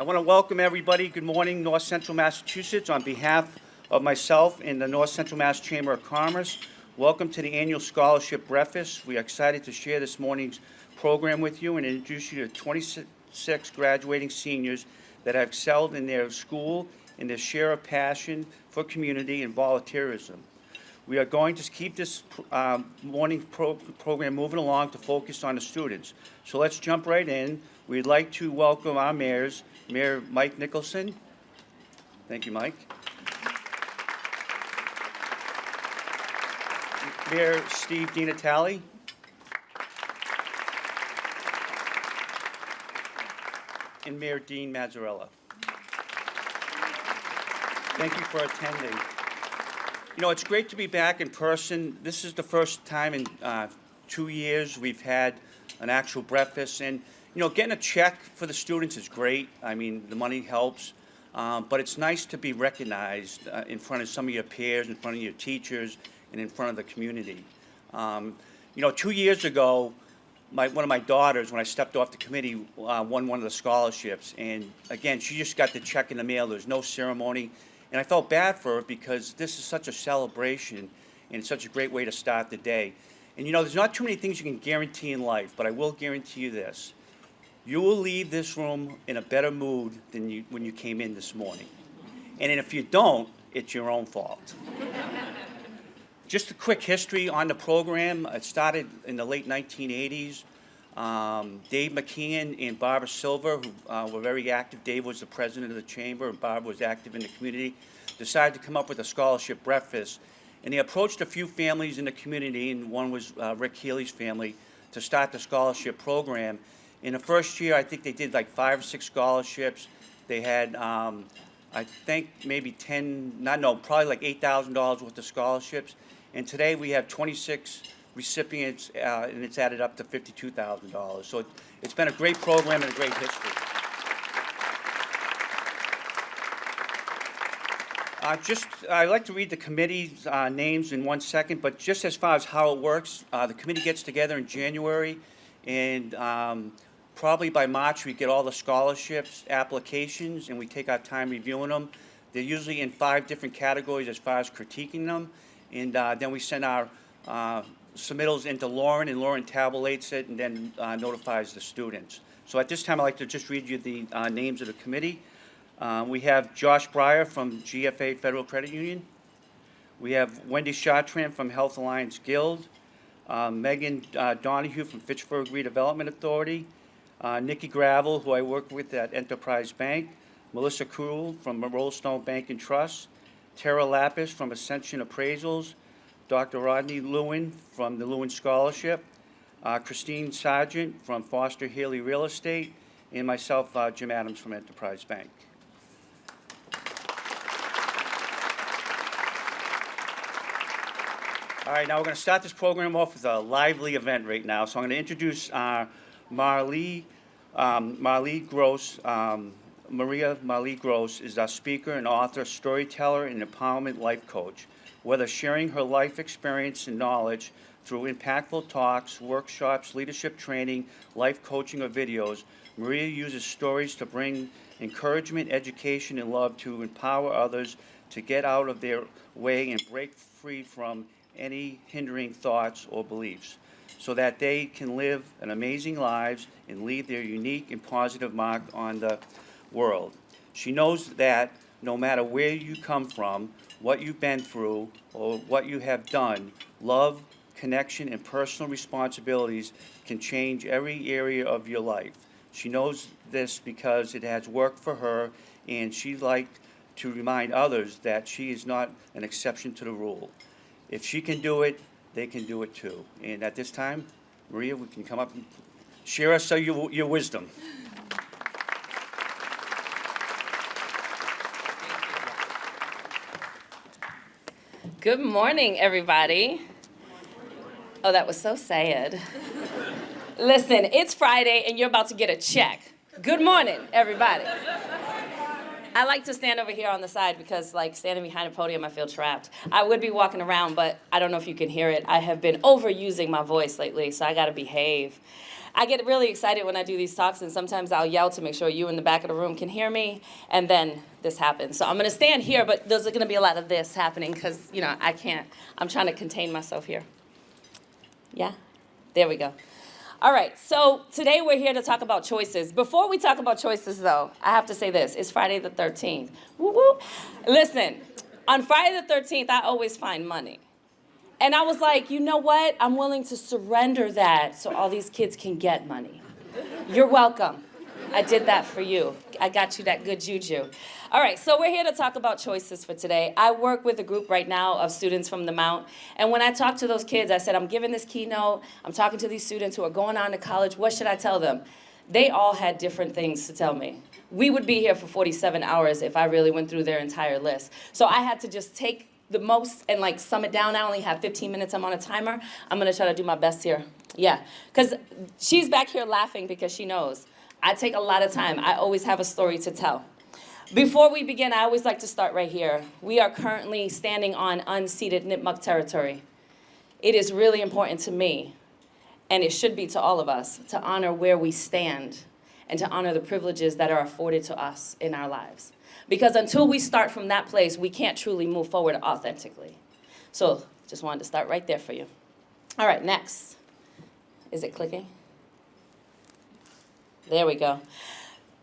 I want to welcome everybody. Good morning, North Central Massachusetts. On behalf of myself and the North Central Mass Chamber of Commerce, welcome to the annual Scholarship Breakfast. We are excited to share this morning's program with you and introduce you to 26 graduating seniors that have excelled in their school and their share of passion for community and volunteerism. We are going to keep this morning program moving along to focus on the students. So let's jump right in. We'd like to welcome our mayors, Mayor Mike Nicholson. Thank you, Mike. Mayor Steve DiNatale. And Mayor Dean Mazzarella. Thank you for attending. You know, it's great to be back in person. This is the first time in 2 years we've had an actual breakfast. And, you know, getting a check for the students is great. I mean, the money helps. But it's nice to be recognized in front of some of your peers, in front of your teachers, and in front of the community. You know, 2 years ago, one of my daughters, when I stepped off the committee, won one of the scholarships. And, again, she just got the check in the mail. There was no ceremony. And I felt bad for her because this is such a celebration and it's such a great way to start the day. And you know, there's not too many things you can guarantee in life, but I will guarantee you this. You will leave this room in a better mood than when you came in this morning. And if you don't, it's your own fault. Just a quick history on the program. It started in the late 1980s. Dave McKeon and Barbara Silver, who were very active. Dave was the president of the chamber, and Barbara was active in the community, decided to come up with a scholarship breakfast. And they approached a few families in the community, and one was Rick Healy's family, to start the scholarship program. In the first year, I think they did like 5 or 6 scholarships. They had, I think, maybe probably like $8,000 worth of scholarships. And today we have 26 recipients, and it's added up to $52,000. So it's been a great program and a great history. I'd like to read the committee's names in 1 second, but just as far as how it works, the committee gets together in January, and probably by March we get all the scholarships applications, and we take our time reviewing them. They're usually in 5 different categories as far as critiquing them, and then we send our submittals into Lauren, and Lauren tabulates it and then notifies the students. So at this time, I'd like to just read you the names of the committee. We have Josh Breyer from GFA Federal Credit Union. We have Wendy Chartrand from Health Alliance Guild. Megan Donahue from Fitchburg Redevelopment Authority. Nikki Gravel, who I work with at Enterprise Bank. Melissa Krul from Rollstone Bank and Trust. Tara Lapis from Ascension Appraisals. Dr. Rodney Lewin from the Lewin Scholarship, Christine Sargent from Foster Haley Real Estate, and myself, Jim Adams from Enterprise Bank. All right, now we're going to start this program off with a lively event right now. So I'm going to introduce Marlee Gross. Maria Marlee Gross is our speaker and author, storyteller, and empowerment life coach. Whether sharing her life experience and knowledge through impactful talks, workshops, leadership training, life coaching, or videos, Maria uses stories to bring encouragement, education, and love to empower others to get out of their way and break free from any hindering thoughts or beliefs so that they can live an amazing lives and leave their unique and positive mark on the world. She knows that no matter where you come from, what you've been through, or what you have done, love, connection, and personal responsibilities can change every area of your life. She knows this because it has worked for her, and she'd like to remind others that she is not an exception to the rule. If she can do it, they can do it too. And at this time, Maria, we can come up and share us your wisdom. Good morning, everybody. Oh, that was so sad. Listen, it's Friday and you're about to get a check. Good morning, everybody. I like to stand over here on the side because, like, standing behind a podium, I feel trapped. I would be walking around, but I don't know if you can hear it. I have been overusing my voice lately, so I gotta behave. I get really excited when I do these talks, and sometimes I'll yell to make sure you in the back of the room can hear me, and then this happens. So I'm going to stand here, but there's going to be a lot of this happening because, I can't. I'm trying to contain myself here. Yeah? There we go. All right, so today we're here to talk about choices. Before we talk about choices, though, I have to say this. It's Friday the 13th. Woo woo. Listen, on Friday the 13th, I always find money. And I was like, you know what? I'm willing to surrender that so all these kids can get money. You're welcome. I did that for you. I got you that good juju. All right, so we're here to talk about choices for today. I work with a group right now of students from the Mount. And when I talk to those kids, I said, I'm giving this keynote. I'm talking to these students who are going on to college. What should I tell them? They all had different things to tell me. We would be here for 47 hours if I really went through their entire list. So I had to just take the most and sum it down. I only have 15 minutes. I'm on a timer. I'm going to try to do my best here. Yeah, because she's back here laughing because she knows. I take a lot of time. I always have a story to tell. Before we begin, I always like to start right here. We are currently standing on unceded Nipmuc territory. It is really important to me, and it should be to all of us, to honor where we stand and to honor the privileges that are afforded to us in our lives. Because until we start from that place, we can't truly move forward authentically. So just wanted to start right there for you. All right, next. Is it clicking? There we go.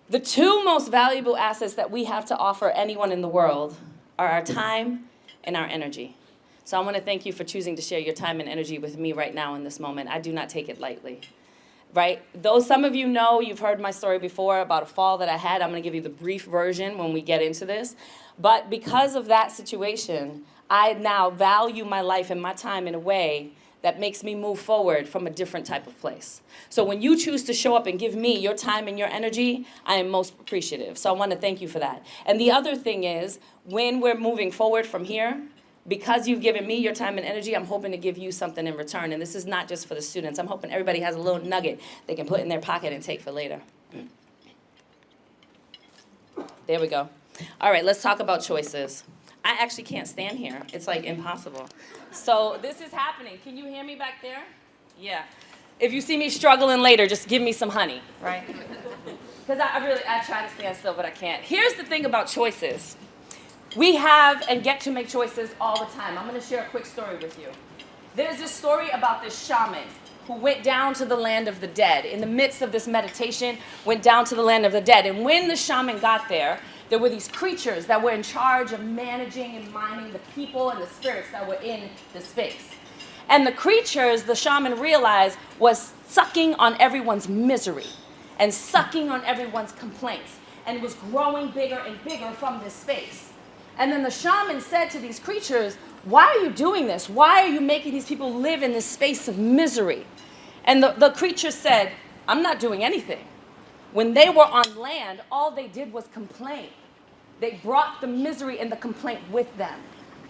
The two most valuable assets that we have to offer anyone in the world are our time and our energy. So I want to thank you for choosing to share your time and energy with me right now in this moment. I do not take it lightly. Right? Though some of you know, you've heard my story before about a fall that I had. I'm going to give you the brief version when we get into this. But because of that situation, I now value my life and my time in a way that makes me move forward from a different type of place. So when you choose to show up and give me your time and your energy, I am most appreciative. So I want to thank you for that. And the other thing is, when we're moving forward from here, because you've given me your time and energy, I'm hoping to give you something in return. And this is not just for the students. I'm hoping everybody has a little nugget they can put in their pocket and take for later. There we go. All right, let's talk about choices. I actually can't stand here. It's impossible. So this is happening. Can you hear me back there? Yeah. If you see me struggling later, just give me some honey, right? Because I try to stand still, but I can't. Here's the thing about choices. We have and get to make choices all the time. I'm going to share a quick story with you. There's this story about this shaman who went down to the land of the dead. In the midst of this meditation, went down to the land of the dead. And when the shaman got there were these creatures that were in charge of managing and minding the people and the spirits that were in the space. And the creatures, the shaman realized, was sucking on everyone's misery and sucking on everyone's complaints and was growing bigger and bigger from this space. And then the shaman said to these creatures, why are you doing this? Why are you making these people live in this space of misery? And the creature said, I'm not doing anything. When they were on land, all they did was complain. They brought the misery and the complaint with them.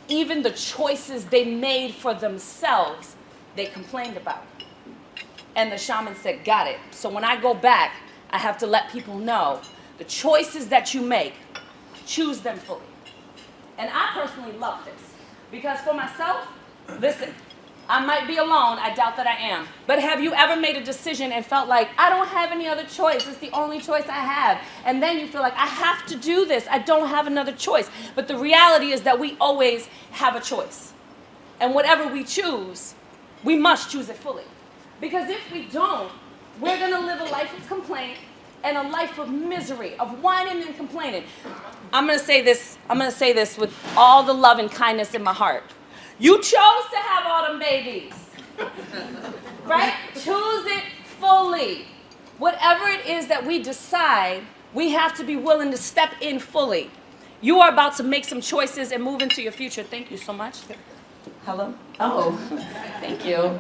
Even the choices they made for themselves, they complained about. And the shaman said, got it. So when I go back, I have to let people know the choices that you make, choose them fully. And I personally love this. Because for myself, listen, I might be alone. I doubt that I am. But have you ever made a decision and felt like, I don't have any other choice. It's the only choice I have. And then you feel like, I have to do this. I don't have another choice. But the reality is that we always have a choice. And whatever we choose, we must choose it fully. Because if we don't, we're going to live a life of complaint and a life of misery, of whining and complaining. I'm going to say this with all the love and kindness in my heart. You chose to have all them babies, right? Choose it fully. Whatever it is that we decide, we have to be willing to step in fully. You are about to make some choices and move into your future. Thank you so much. Hello? Oh, thank you.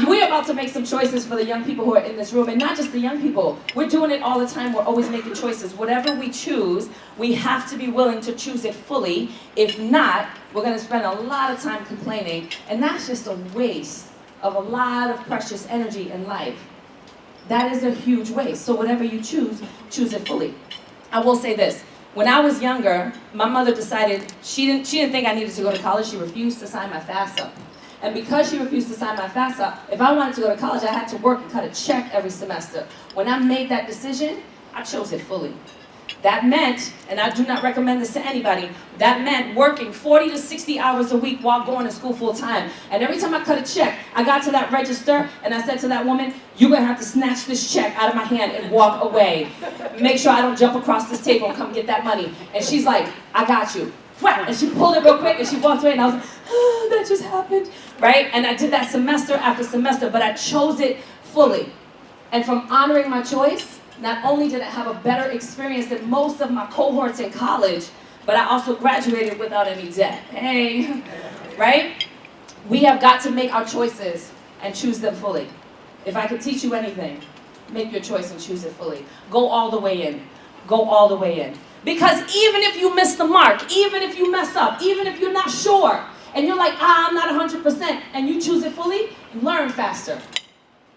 We're about to make some choices for the young people who are in this room, and not just the young people. We're doing it all the time. We're always making choices. Whatever we choose, we have to be willing to choose it fully. If not, we're going to spend a lot of time complaining, and that's just a waste of a lot of precious energy in life. That is a huge waste. So whatever you choose, choose it fully. I will say this. When I was younger, my mother decided she didn't think I needed to go to college. She refused to sign my FAFSA. And because she refused to sign my FAFSA, if I wanted to go to college, I had to work and cut a check every semester. When I made that decision, I chose it fully. That meant, and I do not recommend this to anybody, that meant working 40 to 60 hours a week while going to school full time. And every time I cut a check, I got to that register and I said to that woman, you're gonna have to snatch this check out of my hand and walk away. Make sure I don't jump across this table and come get that money. And she's like, I got you. And she pulled it real quick and she walked away and I was like, oh, that just happened, right? And I did that semester after semester, but I chose it fully. And from honoring my choice, not only did I have a better experience than most of my cohorts in college, but I also graduated without any debt. Hey, right? We have got to make our choices and choose them fully. If I could teach you anything, make your choice and choose it fully. Go all the way in. Go all the way in. Because even if you miss the mark, even if you mess up, even if you're not sure, and you're like, I'm not 100%, and you choose it fully, you learn faster.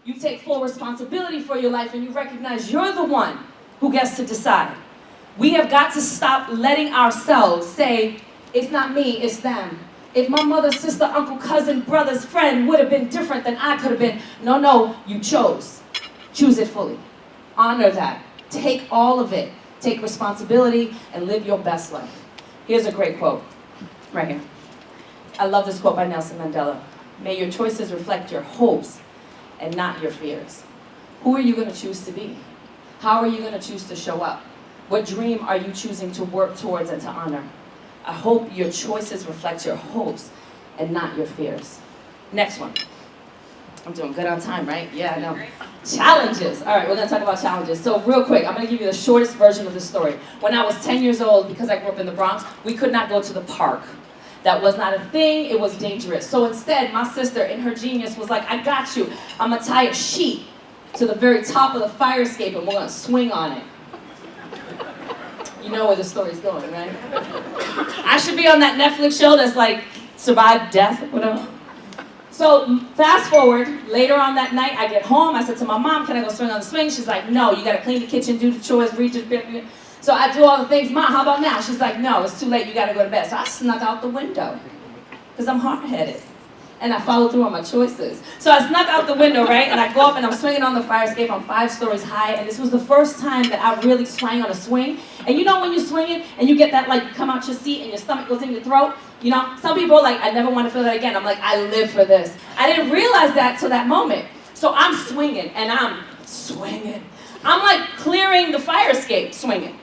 You take full responsibility for your life and you recognize you're the one who gets to decide. We have got to stop letting ourselves say, it's not me, it's them. If my mother, sister, uncle, cousin, brother's friend would have been different than I could have been. No, you chose. Choose it fully. Honor that. Take all of it. Take responsibility and live your best life. Here's a great quote, right here. I love this quote by Nelson Mandela. May your choices reflect your hopes and not your fears. Who are you going to choose to be? How are you going to choose to show up? What dream are you choosing to work towards and to honor? I hope your choices reflect your hopes and not your fears. Next one. I'm doing good on time, right? Yeah, I know. Challenges. All right, we're going to talk about challenges. So real quick, I'm going to give you the shortest version of the story. When I was 10 years old, because I grew up in the Bronx, we could not go to the park. That was not a thing, it was dangerous. So instead, my sister, in her genius, was like, I got you. I'm gonna tie a sheet to the very top of the fire escape and we're gonna swing on it. You know where the story's going, right? I should be on that Netflix show that's like, survive death, whatever. So fast forward, later on that night, I get home, I said to my mom, can I go swing on the swing? She's like, no, you gotta clean the kitchen, do the chores, read your... So I do all the things, Mom, how about now? She's like, no, it's too late, you gotta go to bed. So I snuck out the window, because I'm hard-headed. And I followed through on my choices. So I snuck out the window, right? And I go up and I'm swinging on the fire escape. I'm 5 stories high, and this was the first time that I really swung on a swing. And you know when you're swinging and you get that, like, come out your seat and your stomach goes in your throat? You know, some people are like, I never want to feel that again. I'm like, I live for this. I didn't realize that till that moment. So I'm swinging and I'm swinging. I'm like clearing the fire escape, swinging.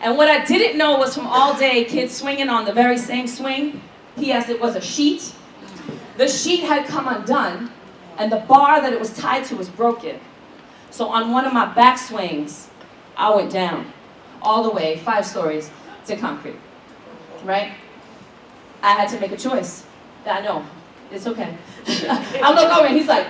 And what I didn't know was from all day kids swinging on the very same swing, P.S. it was a sheet. The sheet had come undone, and the bar that it was tied to was broken. So on one of my back swings, I went down, all the way, 5 stories, to concrete, right? I had to make a choice. I know, it's okay. I look over and he's like,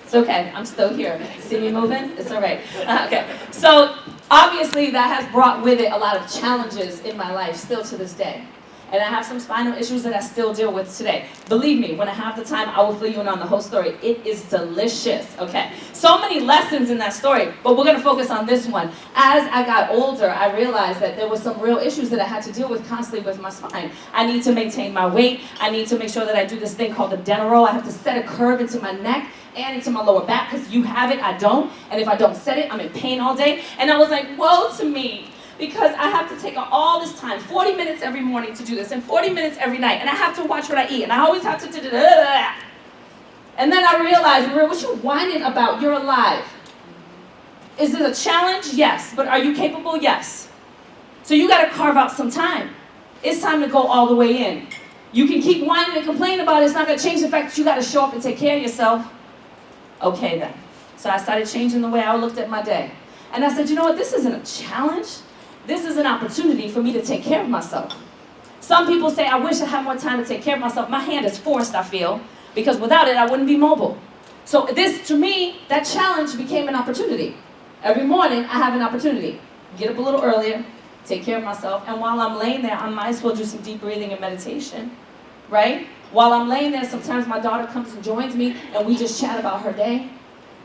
it's okay, I'm still here. See me moving? It's all right. Okay, so obviously that has brought with it a lot of challenges in my life, still to this day. And I have some spinal issues that I still deal with today. Believe me, when I have the time, I will fill you in on the whole story. It is delicious, okay? So many lessons in that story, but we're gonna focus on this one. As I got older, I realized that there were some real issues that I had to deal with constantly with my spine. I need to maintain my weight. I need to make sure that I do this thing called the Denaro. I have to set a curve into my neck and into my lower back, because you have it, I don't. And if I don't set it, I'm in pain all day. And I was like, woe to me. Because I have to take all this time, 40 minutes every morning to do this, and 40 minutes every night, and I have to watch what I eat, and I always have to and then I realized, what you whining about? You're alive. Is it a challenge? Yes. But are you capable? Yes. So you got to carve out some time. It's time to go all the way in. You can keep whining and complaining about it. It's not going to change the fact that you got to show up and take care of yourself. Okay then. So I started changing the way I looked at my day. And I said, you know what? This isn't a challenge. This is an opportunity for me to take care of myself. Some people say, I wish I had more time to take care of myself. My hand is forced, I feel, because without it, I wouldn't be mobile. So this, to me, that challenge became an opportunity. Every morning, I have an opportunity. Get up a little earlier, take care of myself, and while I'm laying there, I might as well do some deep breathing and meditation, right? While I'm laying there, sometimes my daughter comes and joins me, and we just chat about her day.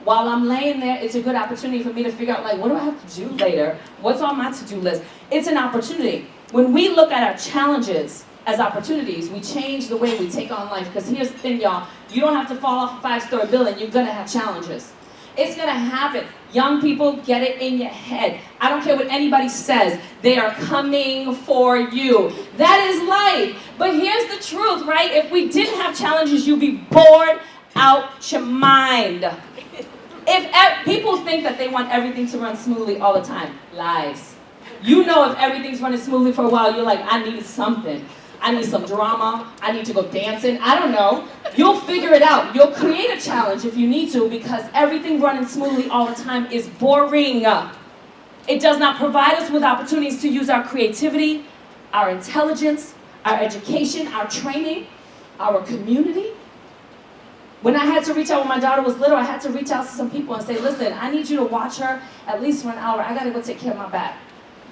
While I'm laying there, it's a good opportunity for me to figure out, like, what do I have to do later? What's on my to-do list? It's an opportunity. When we look at our challenges as opportunities. We change the way we take on life. Because here's the thing, y'all. You don't have to fall off a 5-story building. You're going to have challenges. It's going to happen. Young people, get it in your head. I don't care what anybody says. They are coming for you. That is life. But here's the truth, right? If we didn't have challenges, you'd be bored out your mind. If people think that they want everything to run smoothly all the time, lies. You know if everything's running smoothly for a while, you're like, I need something. I need some drama. I need to go dancing. I don't know. You'll figure it out. You'll create a challenge if you need to, because everything running smoothly all the time is boring. It does not provide us with opportunities to use our creativity, our intelligence, our education, our training, our community. When I had to reach out when my daughter was little, I had to reach out to some people and say, listen, I need you to watch her at least for an hour. I got to go take care of my back.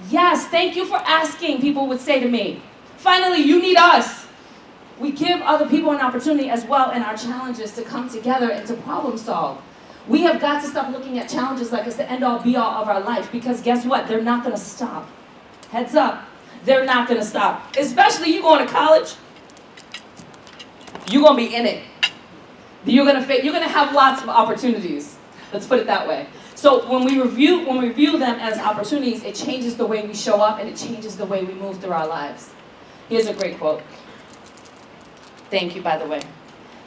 Yes, thank you for asking, people would say to me. Finally, you need us. We give other people an opportunity as well in our challenges to come together and to problem solve. We have got to stop looking at challenges like it's the end-all be-all of our life, because guess what? They're not going to stop. Heads up. They're not going to stop. Especially you going to college. You're going to be in it. You're going to have lots of opportunities. Let's put it that way. So when we review them as opportunities, it changes the way we show up and it changes the way we move through our lives. Here's a great quote. Thank you, by the way.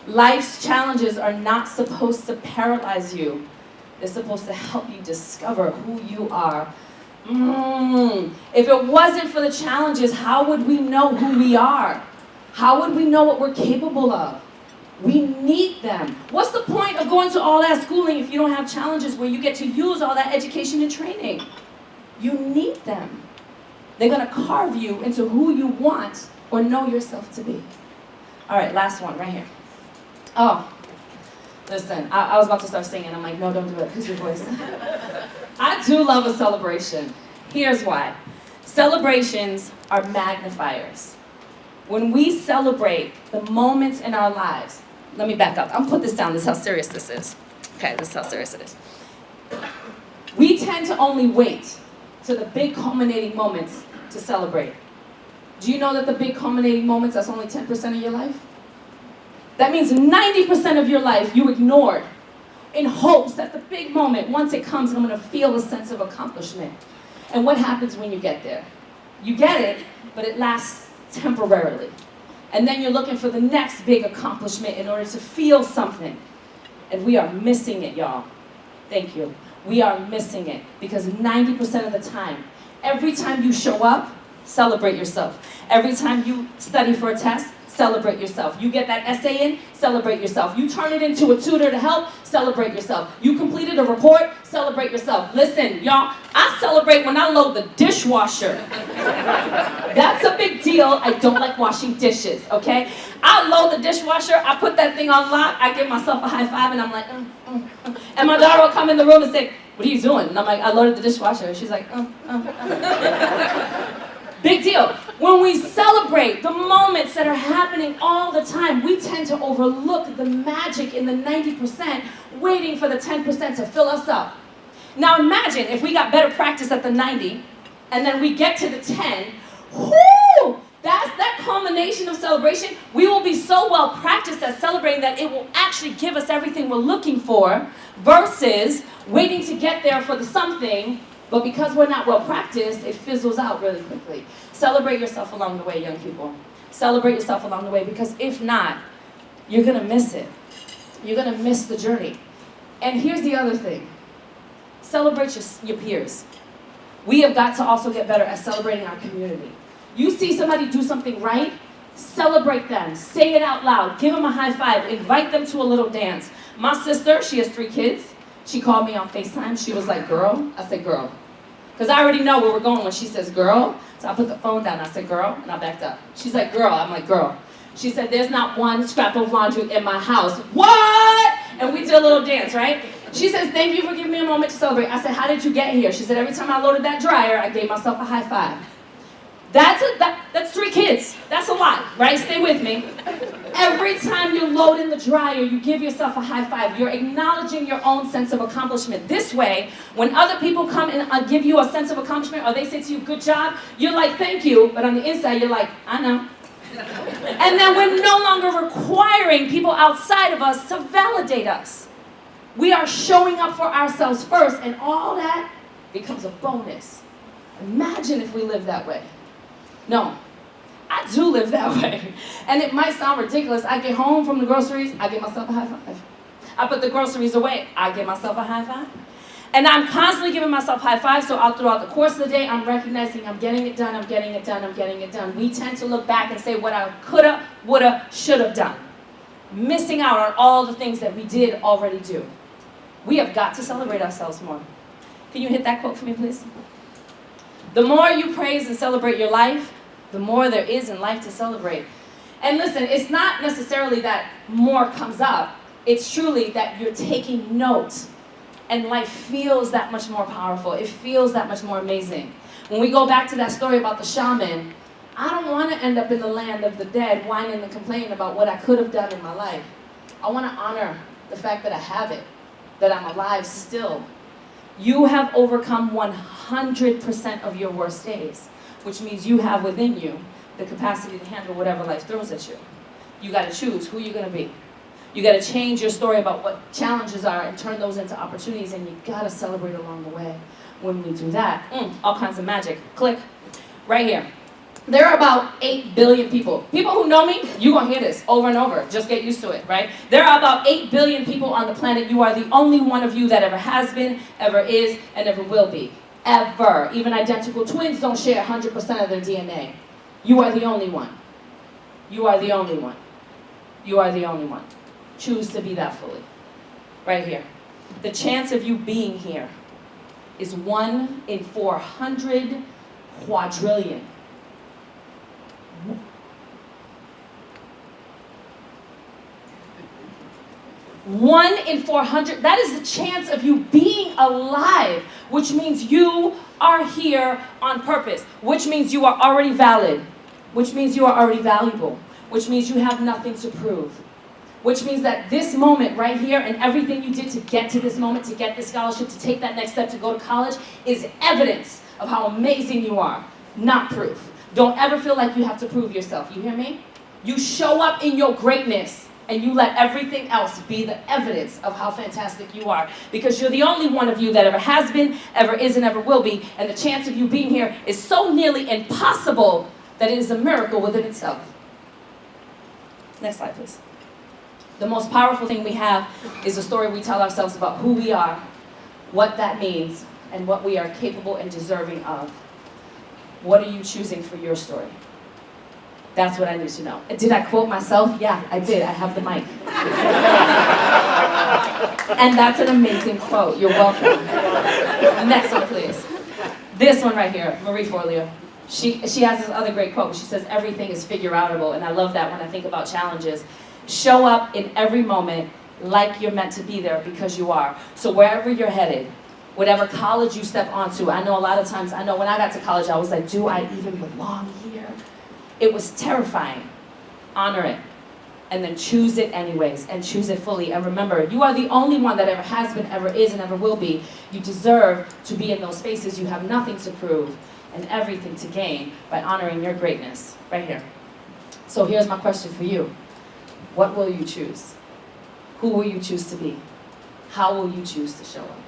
Life's challenges are not supposed to paralyze you. They're supposed to help you discover who you are. If it wasn't for the challenges, how would we know who we are? How would we know what we're capable of? We need them. What's the point of going to all that schooling if you don't have challenges where you get to use all that education and training? You need them. They're going to carve you into who you want or know yourself to be. All right, last one right here. Oh, listen, I was about to start singing. I'm like, no, don't do it, because your voice. I do love a celebration. Here's why. Celebrations are magnifiers. When we celebrate the moments in our lives, let me back up. I'm going to put this down. This is how serious this is. Okay, this is how serious it is. We tend to only wait to the big culminating moments to celebrate. Do you know that the big culminating moments, that's only 10% of your life? That means 90% of your life you ignored in hopes that the big moment, once it comes, I'm going to feel a sense of accomplishment. And what happens when you get there? You get it, but it lasts temporarily. And then you're looking for the next big accomplishment in order to feel something. And we are missing it, y'all. Thank you. We are missing it, because 90% of the time, every time you show up, celebrate yourself. Every time you study for a test, celebrate yourself. You get that essay in, celebrate yourself. You turn it into a tutor to help, celebrate yourself. You completed a report, celebrate yourself. Listen, y'all, I celebrate when I load the dishwasher. That's a big deal. I don't like washing dishes, okay? I load the dishwasher, I put that thing on lock, I give myself a high five, and I'm like, And my daughter will come in the room and say, what are you doing? And I'm like, I loaded the dishwasher. And she's like, Big deal. When we celebrate the moments that are happening all the time, we tend to overlook the magic in the 90%, waiting for the 10% to fill us up. Now imagine if we got better practice at the 90, and then we get to the 10, whoo! That culmination of celebration, we will be so well practiced at celebrating that it will actually give us everything we're looking for, versus waiting to get there for the something, but because we're not well practiced, it fizzles out really quickly. Celebrate yourself along the way, young people. Celebrate yourself along the way, because if not, you're gonna miss it. You're gonna miss the journey. And here's the other thing. Celebrate your peers. We have got to also get better at celebrating our community. You see somebody do something right, celebrate them. Say it out loud. Give them a high five. Invite them to a little dance. My sister, she has 3 kids. She called me on FaceTime. She was like, girl? I said, girl. Because I already know where we're going when she says girl. So I put the phone down. I said, girl, and I backed up. She's like, girl. I'm like, girl. She said, there's not one scrap of laundry in my house. What? And we did a little dance, right? She says, thank you for giving me a moment to celebrate. I said, how did you get here? She said, every time I loaded that dryer, I gave myself a high five. That's 3 kids. That's a lot, right? Stay with me. Every time you load in the dryer, you give yourself a high five. You're acknowledging your own sense of accomplishment. This way, when other people come and give you a sense of accomplishment, or they say to you, good job, you're like, thank you. But on the inside, you're like, I know. And then we're no longer requiring people outside of us to validate us. We are showing up for ourselves first, and all that becomes a bonus. Imagine if we live that way. No, I do live that way. And it might sound ridiculous. I get home from the groceries, I give myself a high five. I put the groceries away, I give myself a high five. And I'm constantly giving myself high fives, so throughout the course of the day, I'm recognizing I'm getting it done, I'm getting it done, I'm getting it done. We tend to look back and say what I coulda, woulda, shoulda done. Missing out on all the things that we did already do. We have got to celebrate ourselves more. Can you hit that quote for me, please? The more you praise and celebrate your life, the more there is in life to celebrate. And listen, it's not necessarily that more comes up. It's truly that you're taking note. And life feels that much more powerful. It feels that much more amazing. When we go back to that story about the shaman, I don't want to end up in the land of the dead whining and complaining about what I could have done in my life. I want to honor the fact that I have it, that I'm alive still. You have overcome 100% of your worst days, which means you have within you the capacity to handle whatever life throws at you. You got to choose who you're going to be. You got to change your story about what challenges are and turn those into opportunities, and you got to celebrate along the way. When we do that, all kinds of magic. Click. Right here. There are about 8 billion people. People who know me, you're going to hear this over and over. Just get used to it, right? There are about 8 billion people on the planet. You are the only one of you that ever has been, ever is, and ever will be. Ever. Even identical twins don't share 100% of their DNA. You are the only one. You are the only one. You are the only one. Choose to be that fully. Right here. The chance of you being here is 1 in 400 quadrillion. 1 in 400, that is the chance of you being alive, which means you are here on purpose, which means you are already valid, which means you are already valuable, which means you have nothing to prove, which means that this moment right here and everything you did to get to this moment, to get this scholarship, to take that next step, to go to college, is evidence of how amazing you are, not proof. Don't ever feel like you have to prove yourself, you hear me? You show up in your greatness, and you let everything else be the evidence of how fantastic you are. Because you're the only one of you that ever has been, ever is, and ever will be. And the chance of you being here is so nearly impossible that it is a miracle within itself. Next slide, please. The most powerful thing we have is the story we tell ourselves about who we are, what that means, and what we are capable and deserving of. What are you choosing for your story? That's what I need to know. Did I quote myself? Yeah, I did. I have the mic. And that's an amazing quote. You're welcome. Next one, please. This one right here, Marie Forleo. She has this other great quote. She says, everything is figure-outable. And I love that when I think about challenges. Show up in every moment like you're meant to be there because you are. So wherever you're headed, whatever college you step onto, I know a lot of times, I know when I got to college, I was like, do I even belong here? It was terrifying. Honor it. And then choose it anyways, and choose it fully. And remember, you are the only one that ever has been, ever is, and ever will be. You deserve to be in those spaces. You have nothing to prove and everything to gain by honoring your greatness. Right here. So here's my question for you. What will you choose? Who will you choose to be? How will you choose to show up?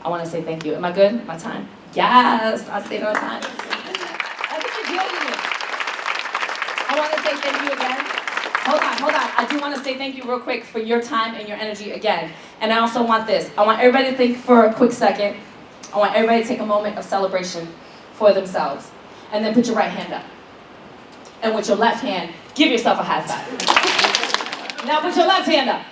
I want to say thank you. Am I good? My time? Yes, I say it all the time. I think you're dealing with it. I want to say thank you again. Hold on. I do want to say thank you real quick for your time and your energy again. And I also want this. I want everybody to think for a quick second. I want everybody to take a moment of celebration for themselves. And then put your right hand up. And with your left hand, give yourself a high five. Now put your left hand up.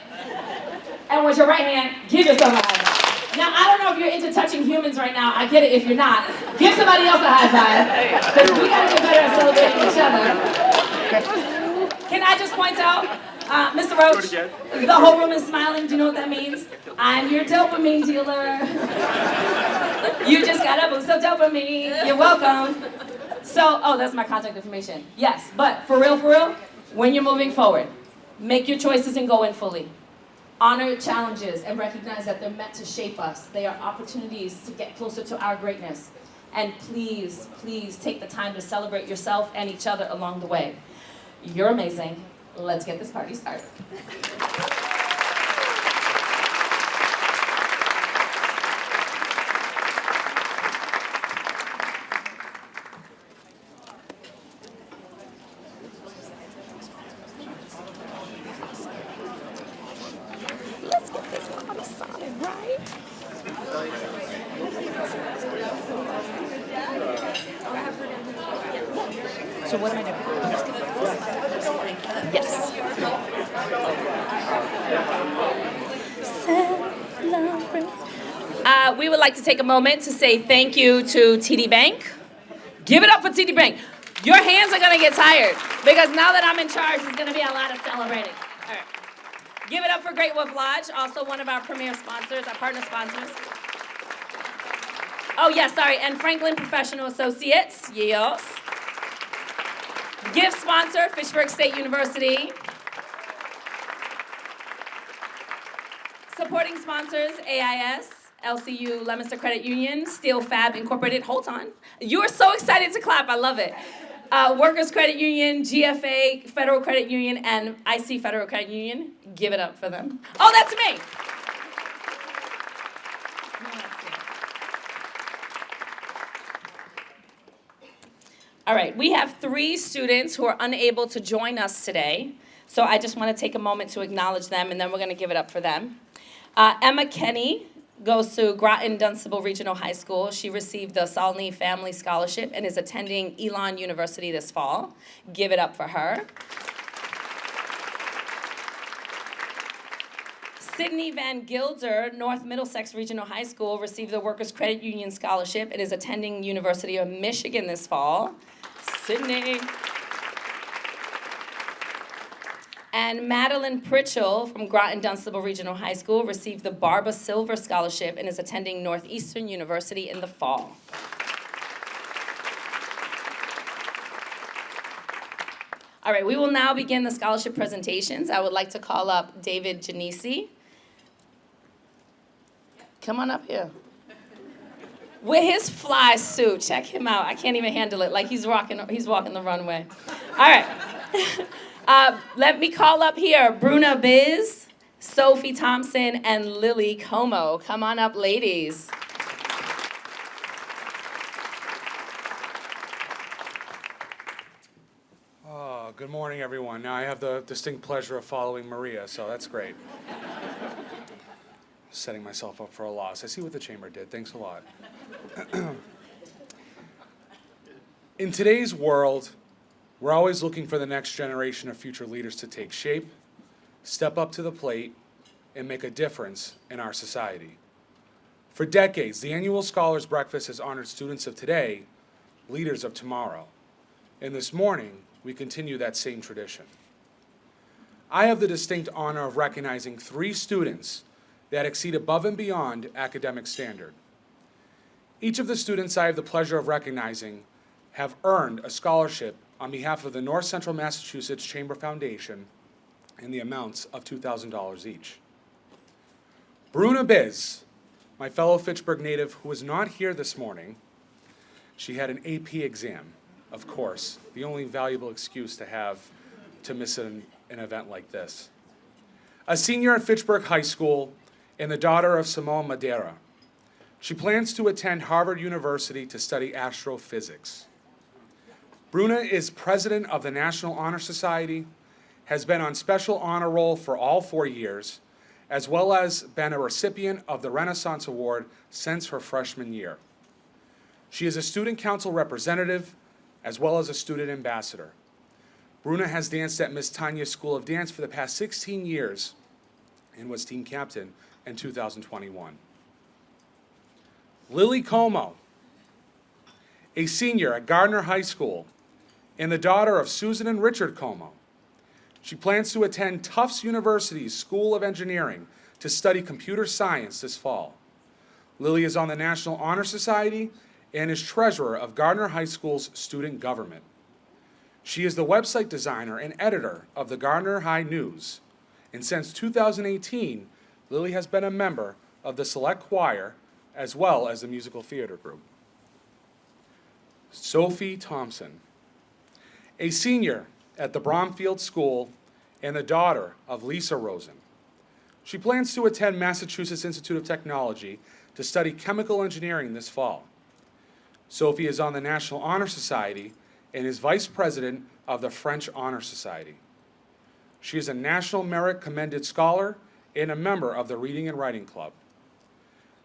And with your right hand, give yourself a high five. Now, I don't know if you're into touching humans right now. I get it if you're not. Give somebody else a high five. Because we got to get better at celebrating each other. Can I just point out, Mr. Roach, the whole room is smiling. Do you know what that means? I'm your dopamine dealer. You just got a boost of dopamine. You're welcome. So, that's my contact information. Yes, but for real, when you're moving forward, make your choices and go in fully. Honor challenges and recognize that they're meant to shape us. They are opportunities to get closer to our greatness. And please, please take the time to celebrate yourself and each other along the way. You're amazing. Let's get this party started. Let's get this party started, right? So what am I doing? Yes. We would like to take a moment to say thank you to TD Bank. Give it up for TD Bank. Your hands are gonna get tired because now that I'm in charge, there's gonna be a lot of celebrating. All right. Give it up for Great Wolf Lodge, also one of our premier sponsors, our partner sponsors. Oh, yes, sorry, and Franklin Professional Associates, yes. Gift sponsor, Fitchburg State University. Supporting sponsors, AIS, LCU, Leominster Credit Union, Steel Fab Incorporated. Hold on. You are so excited to clap, I love it. Workers Credit Union, GFA, Federal Credit Union, and IC Federal Credit Union. Give it up for them. Oh, that's me. All right, we have 3 students who are unable to join us today. So I just want to take a moment to acknowledge them, and then we're going to give it up for them. Emma Kenny goes to Groton Dunstable Regional High School. She received the Salney Family Scholarship and is attending Elon University this fall. Give it up for her. Sydney Van Gilder, North Middlesex Regional High School, received the Workers Credit Union Scholarship and is attending University of Michigan this fall. Sydney. And Madeline Pritchell from Groton Dunstable Regional High School received the Barbara Silver Scholarship and is attending Northeastern University in the fall. All right, we will now begin the scholarship presentations. I would like to call up David Genesi. Come on up here. With his fly suit, check him out. I can't even handle it, like he's walking the runway. All right. Let me call up here Bruna Biz, Sophie Thompson, and Lily Como. Come on up, ladies. Oh, good morning, everyone. Now I have the distinct pleasure of following Maria, so that's great. Setting myself up for a loss. I see what the chamber did. Thanks a lot. In today's world, we're always looking for the next generation of future leaders to take shape, step up to the plate, and make a difference in our society. For decades, the annual Scholars Breakfast has honored students of today, leaders of tomorrow. And this morning, we continue that same tradition. I have the distinct honor of recognizing 3 students that exceed above and beyond academic standard. Each of the students I have the pleasure of recognizing have earned a scholarship on behalf of the North Central Massachusetts Chamber Foundation in the amounts of $2,000 each. Bruna Biz, my fellow Fitchburg native who is not here this morning, she had an AP exam, of course, the only valuable excuse to have to miss an event like this. A senior at Fitchburg High School and the daughter of Simone Madeira. She plans to attend Harvard University to study astrophysics. Bruna is president of the National Honor Society, has been on special honor roll for all 4 years, as well as been a recipient of the Renaissance Award since her freshman year. She is a student council representative, as well as a student ambassador. Bruna has danced at Miss Tanya's School of Dance for the past 16 years and was team captain in 2021. Lily Como, a senior at Gardner High School and the daughter of Susan and Richard Como. She plans to attend Tufts University's School of Engineering to study computer science this fall. Lily is on the National Honor Society and is treasurer of Gardner High School's student government. She is the website designer and editor of the Gardner High News, and since 2018, Lily has been a member of the Select Choir as well as the musical theater group. Sophie Thompson, a senior at the Bromfield School and the daughter of Lisa Rosen. She plans to attend Massachusetts Institute of Technology to study chemical engineering this fall. Sophie is on the National Honor Society and is vice president of the French Honor Society. She is a National Merit Commended Scholar and a member of the Reading and Writing Club.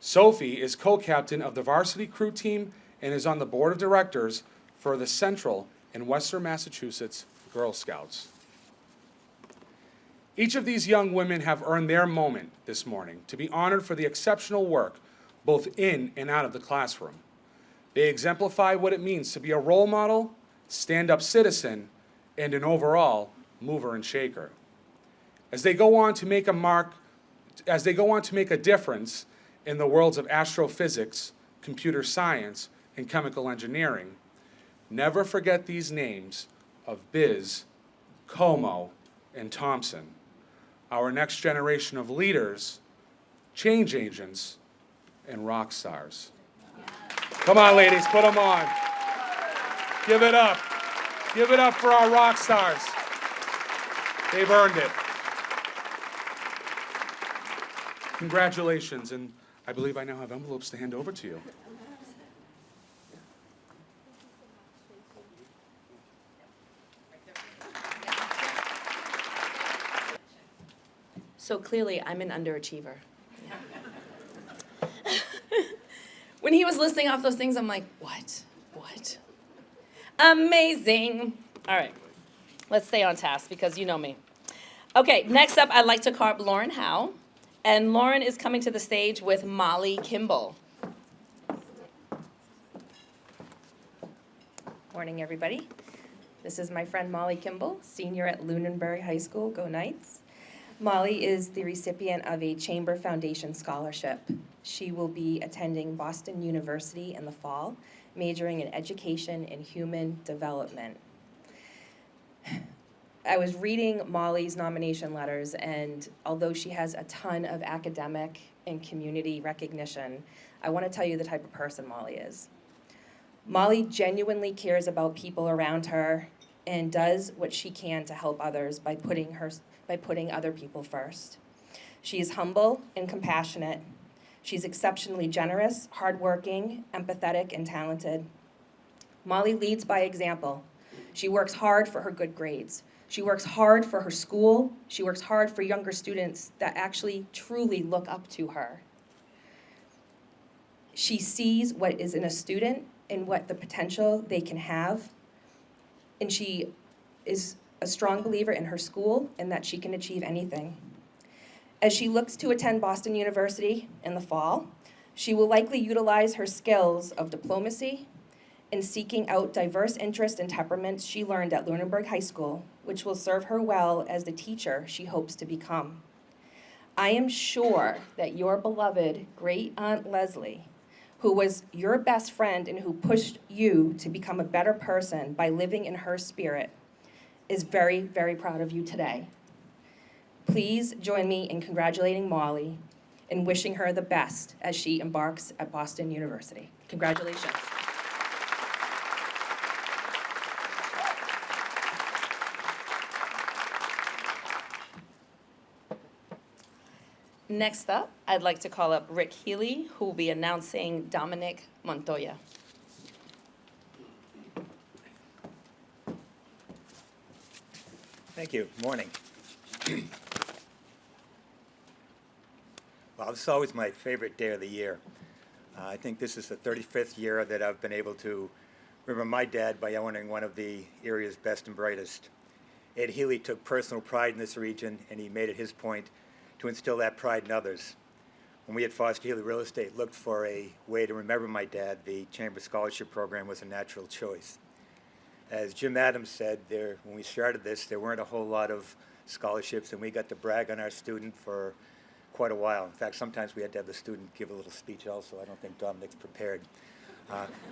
Sophie is co-captain of the varsity crew team and is on the board of directors for the Central and Western Massachusetts Girl Scouts. Each of these young women have earned their moment this morning to be honored for the exceptional work both in and out of the classroom. They exemplify what it means to be a role model, stand-up citizen, and an overall mover and shaker. As they go on to make a difference in the worlds of astrophysics, computer science, and chemical engineering, never forget these names of Biz, Como, and Thompson, our next generation of leaders, change agents, and rock stars. Come on, ladies, put them on. Give it up. Give it up for our rock stars. They've earned it. Congratulations, and I believe I now have envelopes to hand over to you. So clearly, I'm an underachiever. When he was listing off those things, I'm like, what? What? Amazing. All right, let's stay on task because you know me. Okay, next up, I'd like to call up Lauren Howe. And Lauren is coming to the stage with Molly Kimball. Morning, everybody. This is my friend Molly Kimball, senior at Lunenburg High School. Go Knights. Molly is the recipient of a Chamber Foundation scholarship. She will be attending Boston University in the fall, majoring in education and human development. I was reading Molly's nomination letters, and although she has a ton of academic and community recognition, I want to tell you the type of person Molly is. Molly genuinely cares about people around her and does what she can to help others by putting other people first. She is humble and compassionate. She's exceptionally generous, hardworking, empathetic, and talented. Molly leads by example. She works hard for her good grades. She works hard for her school. She works hard for younger students that actually truly look up to her. She sees what is in a student and what the potential they can have. And she is a strong believer in her school and that she can achieve anything. As she looks to attend Boston University in the fall, she will likely utilize her skills of diplomacy in seeking out diverse interests and temperaments she learned at Lunenburg High School, which will serve her well as the teacher she hopes to become. I am sure that your beloved great Aunt Leslie, who was your best friend and who pushed you to become a better person by living in her spirit, is very, very proud of you today. Please join me in congratulating Molly and wishing her the best as she embarks at Boston University. Congratulations. Next up, I'd like to call up Rick Healy, who will be announcing Dominic Montoya. Thank you. Morning. Well, this is always my favorite day of the year. I think this is the 35th year that I've been able to remember my dad by honoring one of the area's best and brightest. Ed Healy took personal pride in this region, and he made it his point to instill that pride in others. When we at Foster Healy Real Estate looked for a way to remember my dad, the Chamber Scholarship Program was a natural choice. As Jim Adams said, when we started this, there weren't a whole lot of scholarships, and we got to brag on our student for quite a while. In fact, sometimes we had to have the student give a little speech also. I don't think Dominic's prepared.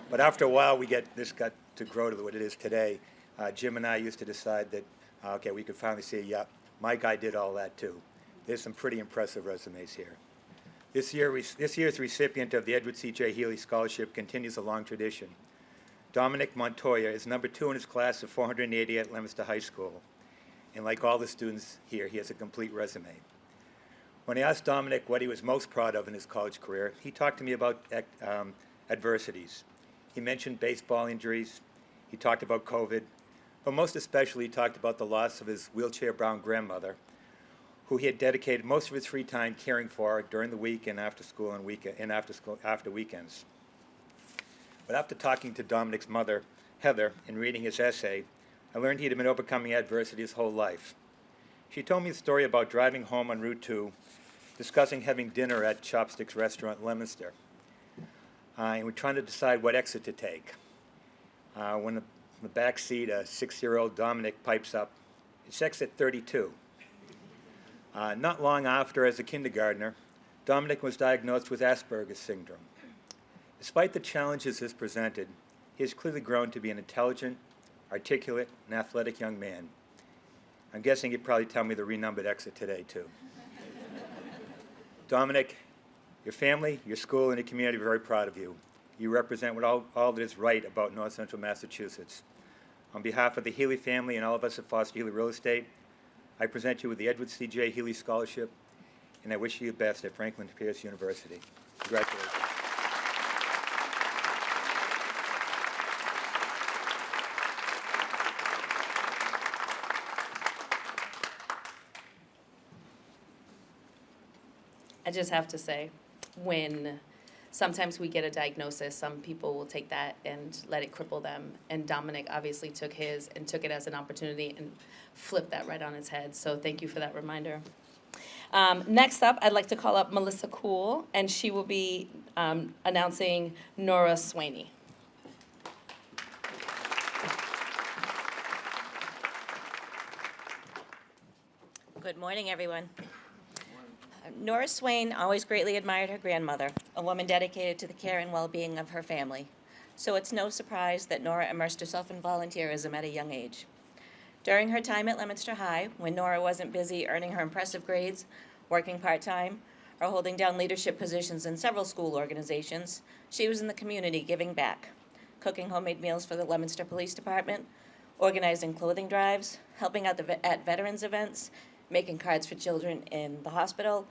But after a while, this got to grow to what it is today. Jim and I used to decide that, okay, we could finally say, yeah, my guy did all that too. There's some pretty impressive resumes here. This year's recipient of the Edward C.J. Healy Scholarship continues a long tradition. Dominic Montoya is number 2 in his class of 480 at Leominster High School. And like all the students here, he has a complete resume. When I asked Dominic what he was most proud of in his college career, he talked to me about adversities. He mentioned baseball injuries, he talked about COVID, but most especially he talked about the loss of his wheelchair-bound grandmother, who he had dedicated most of his free time caring for during the week and after school and after weekends. But after talking to Dominic's mother, Heather, and reading his essay, I learned he had been overcoming adversity his whole life. She told me a story about driving home on Route 2, discussing having dinner at Chopsticks Restaurant in Leominster. And we're trying to decide what exit to take. When in the back seat, a 6-year-old Dominic pipes up, "It's exit 32. Not long after, as a kindergartner, Dominic was diagnosed with Asperger's syndrome. Despite the challenges this presented, he has clearly grown to be an intelligent, articulate, and athletic young man. I'm guessing he'd probably tell me the renumbered exit today, too. Dominic, your family, your school, and your community are very proud of you. You represent all that is right about North Central Massachusetts. On behalf of the Healy family and all of us at Foster Healy Real Estate, I present you with the Edward C.J. Healy Scholarship, and I wish you the best at Franklin Pierce University. Congratulations. I just have to say, when sometimes we get a diagnosis, some people will take that and let it cripple them. And Dominic obviously took his and took it as an opportunity and flipped that right on its head. So thank you for that reminder. Next up, I'd like to call up Melissa Cool, and she will be announcing Nora Swaney. Good morning, everyone. Nora Swain always greatly admired her grandmother, a woman dedicated to the care and well-being of her family. So it's no surprise that Nora immersed herself in volunteerism at a young age. During her time at Leominster High, when Nora wasn't busy earning her impressive grades, working part-time, or holding down leadership positions in several school organizations, she was in the community giving back, cooking homemade meals for the Leominster Police Department, organizing clothing drives, helping out at veterans events, making cards for children in the hospital,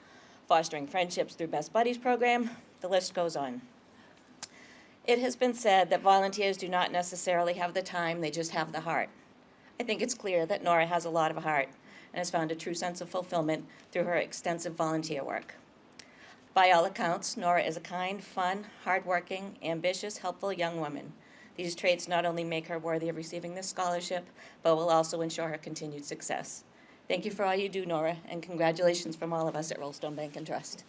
fostering friendships through Best Buddies program, the list goes on. It has been said that volunteers do not necessarily have the time, they just have the heart. I think it's clear that Nora has a lot of heart and has found a true sense of fulfillment through her extensive volunteer work. By all accounts, Nora is a kind, fun, hardworking, ambitious, helpful young woman. These traits not only make her worthy of receiving this scholarship, but will also ensure her continued success. Thank you for all you do, Nora, and congratulations from all of us at Rollstone Bank and Trust.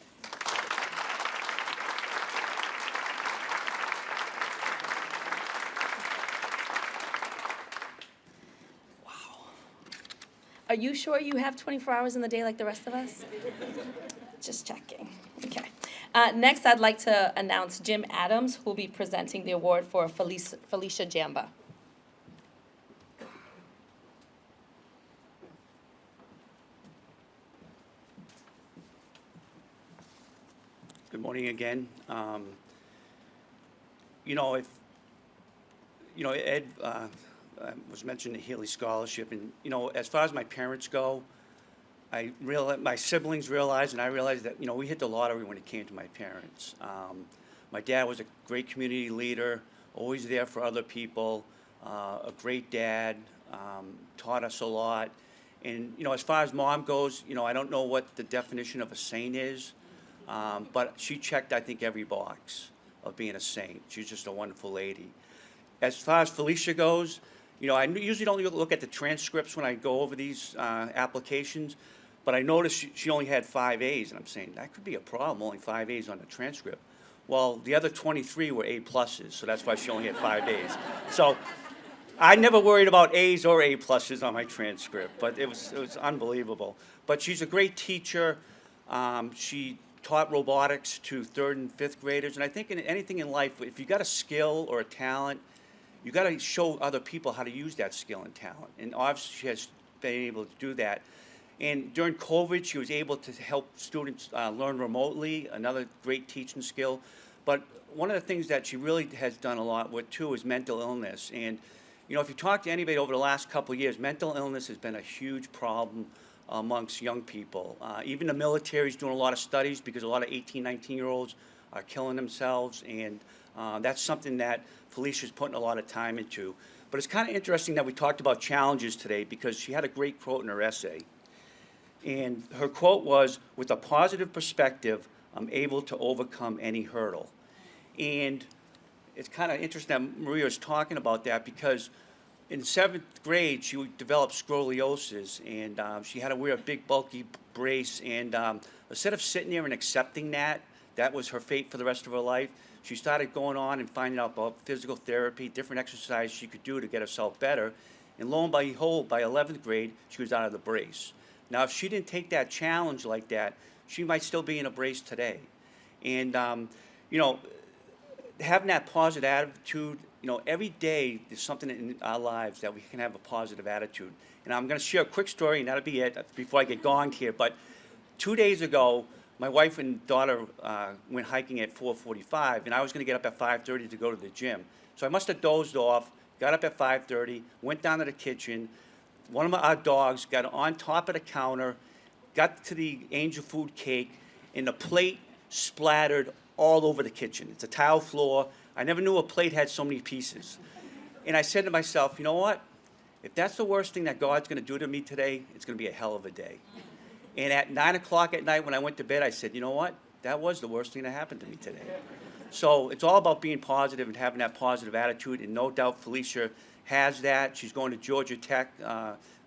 Are you sure you have 24 hours in the day like the rest of us? Just checking. Okay. Next, I'd like to announce Jim Adams, who will be presenting the award for Felicia Jamba. Good morning again. Ed was mentioning the Healy Scholarship, and as far as my parents go, my siblings realized, and I realized that we hit the lottery when it came to my parents. My dad was a great community leader, always there for other people, a great dad, taught us a lot. And as far as mom goes, I don't know what the definition of a saint is. But she checked, I think, every box of being a saint. She's just a wonderful lady. As far as Felicia goes, I usually don't look at the transcripts when I go over these applications, but I noticed she only had 5 A's, and I'm saying that could be a problem, only 5 A's on the transcript. Well, the other 23 were A pluses, so that's why she only had 5 A's. So I never worried about A's or A pluses on my transcript, but it was unbelievable. But she's a great teacher. She taught robotics to 3rd and 5th graders, and I think in anything in life, if you got a skill or a talent, you got to show other people how to use that skill and talent. And obviously, she has been able to do that. And during COVID, she was able to help students learn remotely, another great teaching skill. But one of the things that she really has done a lot with too is mental illness. And, you know, if you talk to anybody over the last couple of years, mental illness has been a huge problem amongst young people. Even the military is doing a lot of studies because a lot of 18, 19-year-olds are killing themselves. And that's something that Felicia's putting a lot of time into. But it's kind of interesting that we talked about challenges today because she had a great quote in her essay. And her quote was, "With a positive perspective, I'm able to overcome any hurdle." And it's kind of interesting that Maria was talking about that because in 7th grade, she developed scoliosis, and she had to wear a big, bulky brace. And instead of sitting there and accepting that was her fate for the rest of her life, she started going on and finding out about physical therapy, different exercises she could do to get herself better. And lo and behold, by 11th grade, she was out of the brace. Now, if she didn't take that challenge like that, she might still be in a brace today. And, you know, having that positive attitude, you know, every day there's something in our lives that we can have a positive attitude. And I'm going to share a quick story, and that'll be it before I get gonged here. But 2 days ago, my wife and daughter went hiking at 4:45, and I was going to get up at 5:30 to go to the gym. So I must have dozed off, got up at 5:30, went down to the kitchen. One of our dogs got on top of the counter, got to the angel food cake, and the plate splattered all over the kitchen. It's a tile floor. I never knew a plate had so many pieces. And I said to myself, you know what? If that's the worst thing that God's going to do to me today, it's going to be a hell of a day. And at 9 o'clock at night when I went to bed, I said, you know what? That was the worst thing that happened to me today. So it's all about being positive and having that positive attitude, and no doubt Felicia has that. She's going to Georgia Tech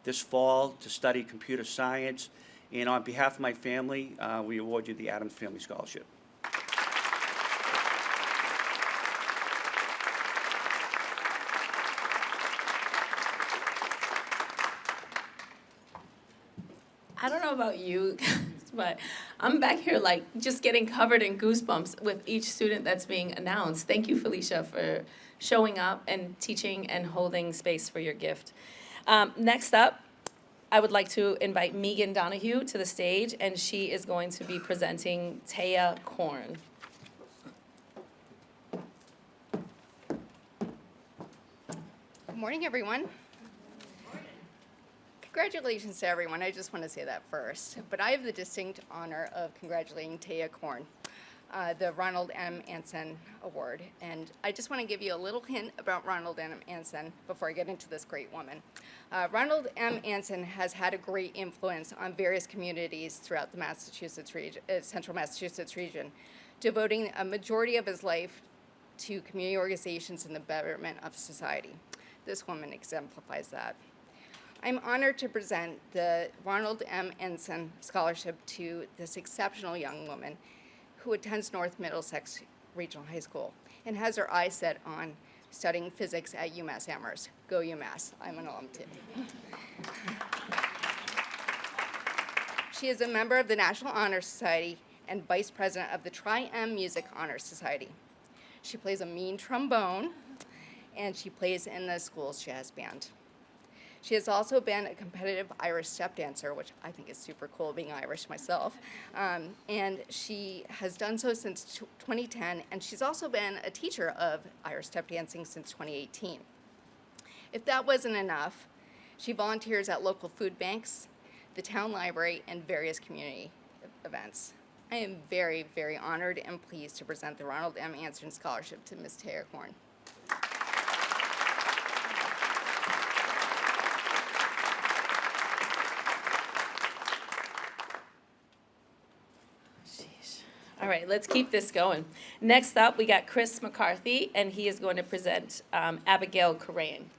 this fall to study computer science. And on behalf of my family, we award you the Adams Family Scholarship. I don't know about you, but I'm back here like just getting covered in goosebumps with each student that's being announced. Thank you, Felicia, for showing up and teaching and holding space for your gift. Next up, I would like to invite Megan Donahue to the stage, and she is going to be presenting Taya Korn. Good morning, everyone. Congratulations to everyone. I just want to say that first. But I have the distinct honor of congratulating Taya Korn, the Ronald M. Anson Award. And I just want to give you a little hint about Ronald M. Anson before I get into this great woman. Ronald M. Anson has had a great influence on various communities throughout the Massachusetts region, central Massachusetts region, devoting a majority of his life to community organizations and the betterment of society. This woman exemplifies that. I'm honored to present the Ronald M. Anson Scholarship to this exceptional young woman who attends North Middlesex Regional High School and has her eyes set on studying physics at UMass Amherst. Go UMass. I'm an alum too. She is a member of the National Honor Society and vice president of the Tri-M Music Honor Society. She plays a mean trombone, and she plays in the school's jazz band. She has also been a competitive Irish step dancer, which I think is super cool, being Irish myself. And she has done so since 2010, and she's also been a teacher of Irish step dancing since 2018. If that wasn't enough, she volunteers at local food banks, the town library, and various community events. I am very, very honored and pleased to present the Ronald M. Anson Scholarship to Ms. Taya Korn. All right, let's keep this going. Next up, we got Chris McCarthy, and he is going to present Abigail Corain.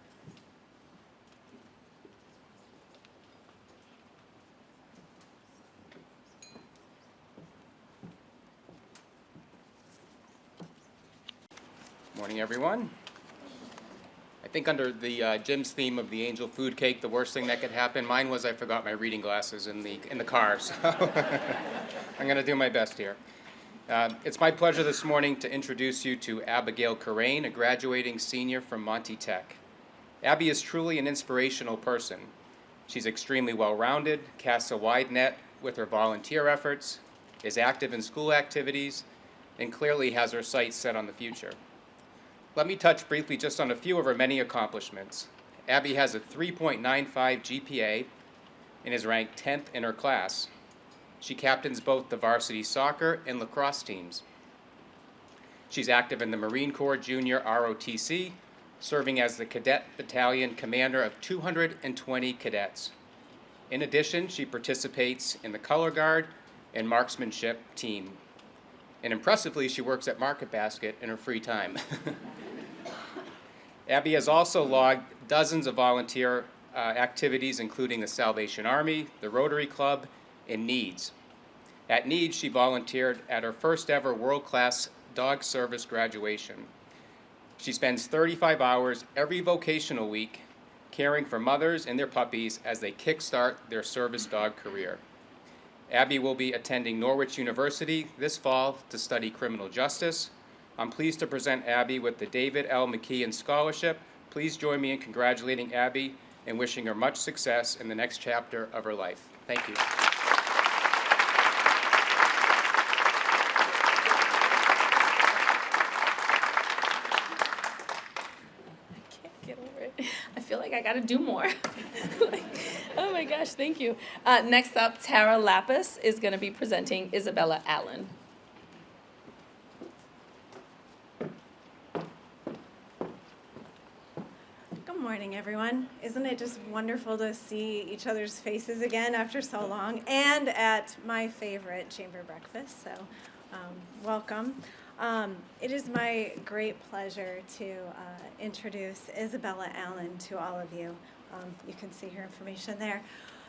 Morning, everyone. I think under the Jim's theme of the angel food cake, the worst thing that could happen, mine was I forgot my reading glasses in the car, so I'm going to do my best here. It's my pleasure this morning to introduce you to Abigail Corain, a graduating senior from Monty Tech. Abby is truly an inspirational person. She's extremely well-rounded, casts a wide net with her volunteer efforts, is active in school activities, and clearly has her sights set on the future. Let me touch briefly just on a few of her many accomplishments. Abby has a 3.95 GPA and is ranked 10th in her class. She captains both the varsity soccer and lacrosse teams. She's active in the Marine Corps Junior ROTC, serving as the Cadet Battalion Commander of 220 cadets. In addition, she participates in the Color Guard and Marksmanship team. And impressively, she works at Market Basket in her free time. Abby has also logged dozens of volunteer activities, including the Salvation Army, the Rotary Club, and NEEDS. At NEEDS, she volunteered at her first ever world-class dog service graduation. She spends 35 hours every vocational week caring for mothers and their puppies as they kickstart their service dog career. Abby will be attending Norwich University this fall to study criminal justice. I'm pleased to present Abby with the David L. McKeon Scholarship. Please join me in congratulating Abby and wishing her much success in the next chapter of her life. Thank you. Get over it. I feel like I gotta do more. Oh my gosh, thank you. Next up, Tara Lapis is gonna be presenting Isabella Allen. Good morning, everyone. Isn't it just wonderful to see each other's faces again after so long, and at my favorite chamber breakfast, so welcome. It is my great pleasure to introduce Isabella Allen to all of you. You can see her information there.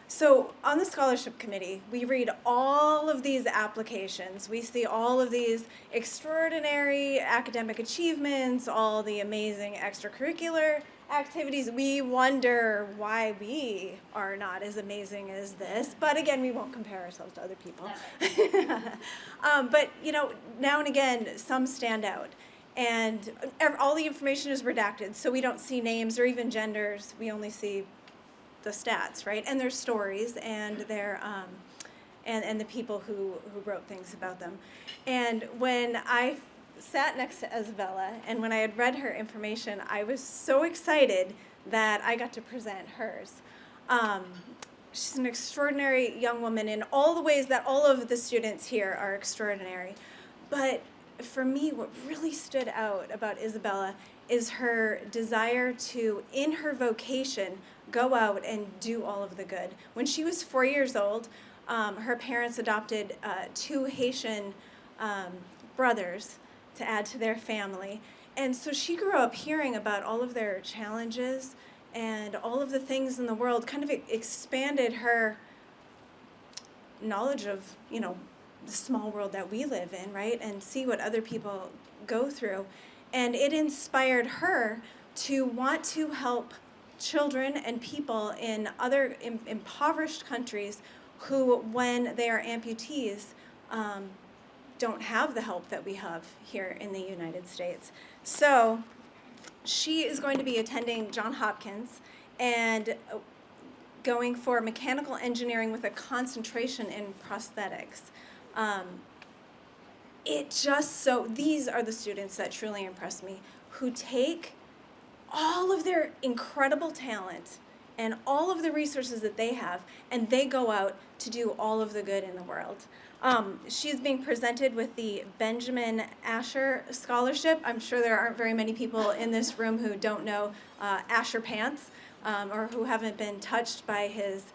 So on the scholarship committee, we read all of these applications. We see all of these extraordinary academic achievements, all the amazing extracurricular activities. We wonder why we are not as amazing as this. But again, we won't compare ourselves to other people. But you know, now and again, some stand out. And all the information is redacted, so we don't see names or even genders. We only see the stats, right? And their stories and their and the people who wrote things about them. And when I sat next to Isabella and when I had read her information, I was so excited that I got to present hers. She's an extraordinary young woman in all the ways that all of the students here are extraordinary. But for me, what really stood out about Isabella is her desire to, in her vocation, go out and do all of the good. When she was 4 years old, her parents adopted 2 Haitian brothers to add to their family. And so she grew up hearing about all of their challenges and all of the things in the world, kind of expanded her knowledge of, you know, the small world that we live in, right? And see what other people go through. And it inspired her to want to help children and people in other impoverished countries who, when they are amputees, don't have the help that we have here in the United States. So she is going to be attending Johns Hopkins and going for mechanical engineering with a concentration in prosthetics. These are the students that truly impress me, who take all of their incredible talent and all of the resources that they have, and they go out to do all of the good in the world. She's being presented with the Benjamin Asher Scholarship. I'm sure there aren't very many people in this room who don't know Asher Pants, or who haven't been touched by his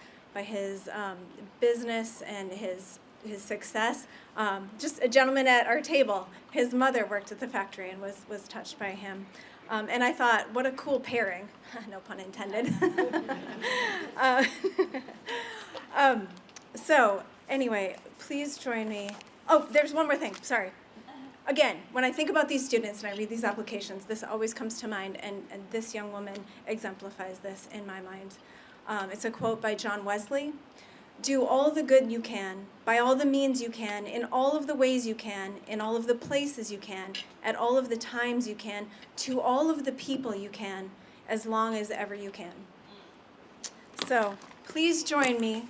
business and his success. Just a gentleman at our table, his mother worked at the factory and was touched by him. And I thought, what a cool pairing, no pun intended. So anyway, please join me. Oh, there's one more thing, sorry. Again, when I think about these students and I read these applications, this always comes to mind, and this young woman exemplifies this in my mind. It's a quote by John Wesley. Do all the good you can, by all the means you can, in all of the ways you can, in all of the places you can, at all of the times you can, to all of the people you can, as long as ever you can. So please join me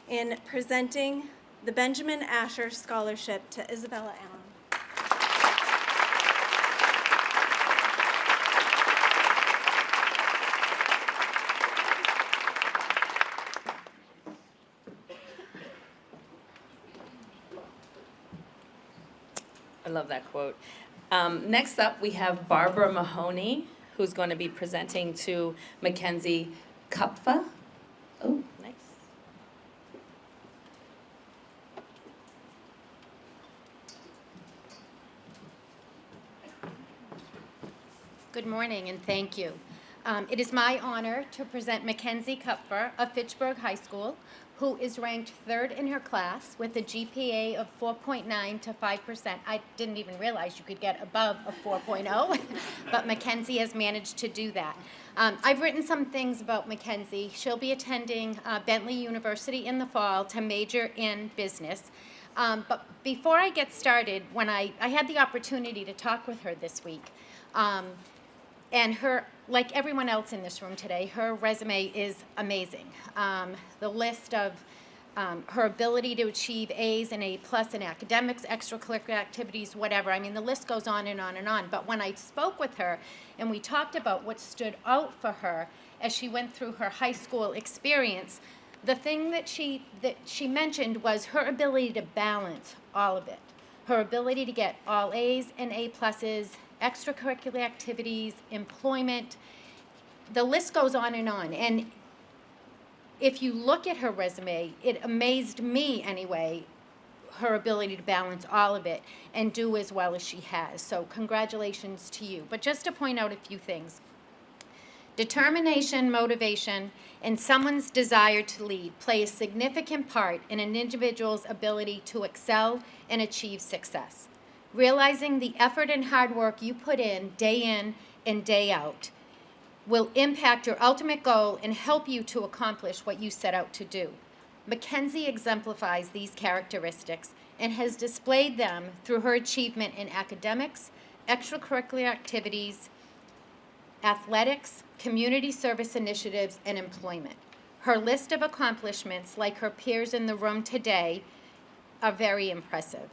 in presenting the Benjamin Asher Scholarship to Isabella Allen. love that quote. Next up, we have Barbara Mahoney, who's going to be presenting to Mackenzie Kupfa. Oh, nice. Good morning and thank you. It is my honor to present Mackenzie Kupfer of Fitchburg High School, who is ranked third in her class with a GPA of 4.9 to 5%. I didn't even realize you could get above a 4.0, but Mackenzie has managed to do that. I've written some things about Mackenzie. She'll be attending Bentley University in the fall to major in business. But before I get started, when I had the opportunity to talk with her this week, and her, like everyone else in this room today, her resume is amazing. The list of her ability to achieve A's and A+ in academics, extracurricular activities, whatever. I mean, the list goes on and on and on. But when I spoke with her and we talked about what stood out for her as she went through her high school experience, the thing that she mentioned was her ability to balance all of it. Her ability to get all A's and A+, extracurricular activities, employment, the list goes on. And if you look at her resume, it amazed me anyway, her ability to balance all of it and do as well as she has. So congratulations to you. But just to point out a few things. Determination, motivation, and someone's desire to lead play a significant part in an individual's ability to excel and achieve success. Realizing the effort and hard work you put in and day out will impact your ultimate goal and help you to accomplish what you set out to do. Mackenzie exemplifies these characteristics and has displayed them through her achievement in academics, extracurricular activities, athletics, community service initiatives, and employment. Her list of accomplishments, like her peers in the room today, are very impressive.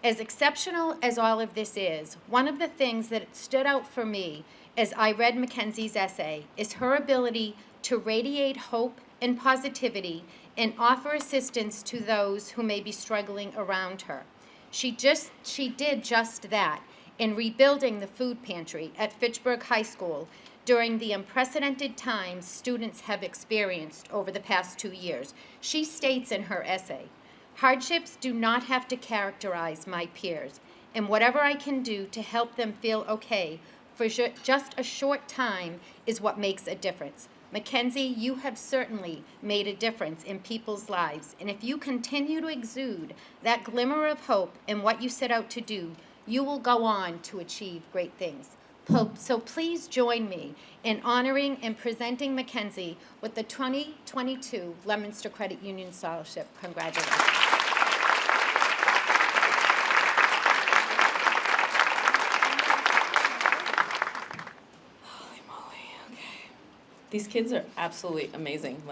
As exceptional as all of this is, one of the things that stood out for me as I read Mackenzie's essay is her ability to radiate hope and positivity and offer assistance to those who may be struggling around her. She did just that in rebuilding the food pantry at Fitchburg High School during the unprecedented times students have experienced over the past 2 years. She states in her essay, "Hardships do not have to characterize my peers, and whatever I can do to help them feel okay for just a short time is what makes a difference." Mackenzie, you have certainly made a difference in people's lives, and if you continue to exude that glimmer of hope in what you set out to do, you will go on to achieve great things. So please join me in honoring and presenting Mackenzie with the 2022 Leominster Credit Union Scholarship. Congratulations. Holy moly, okay. These kids are absolutely amazing.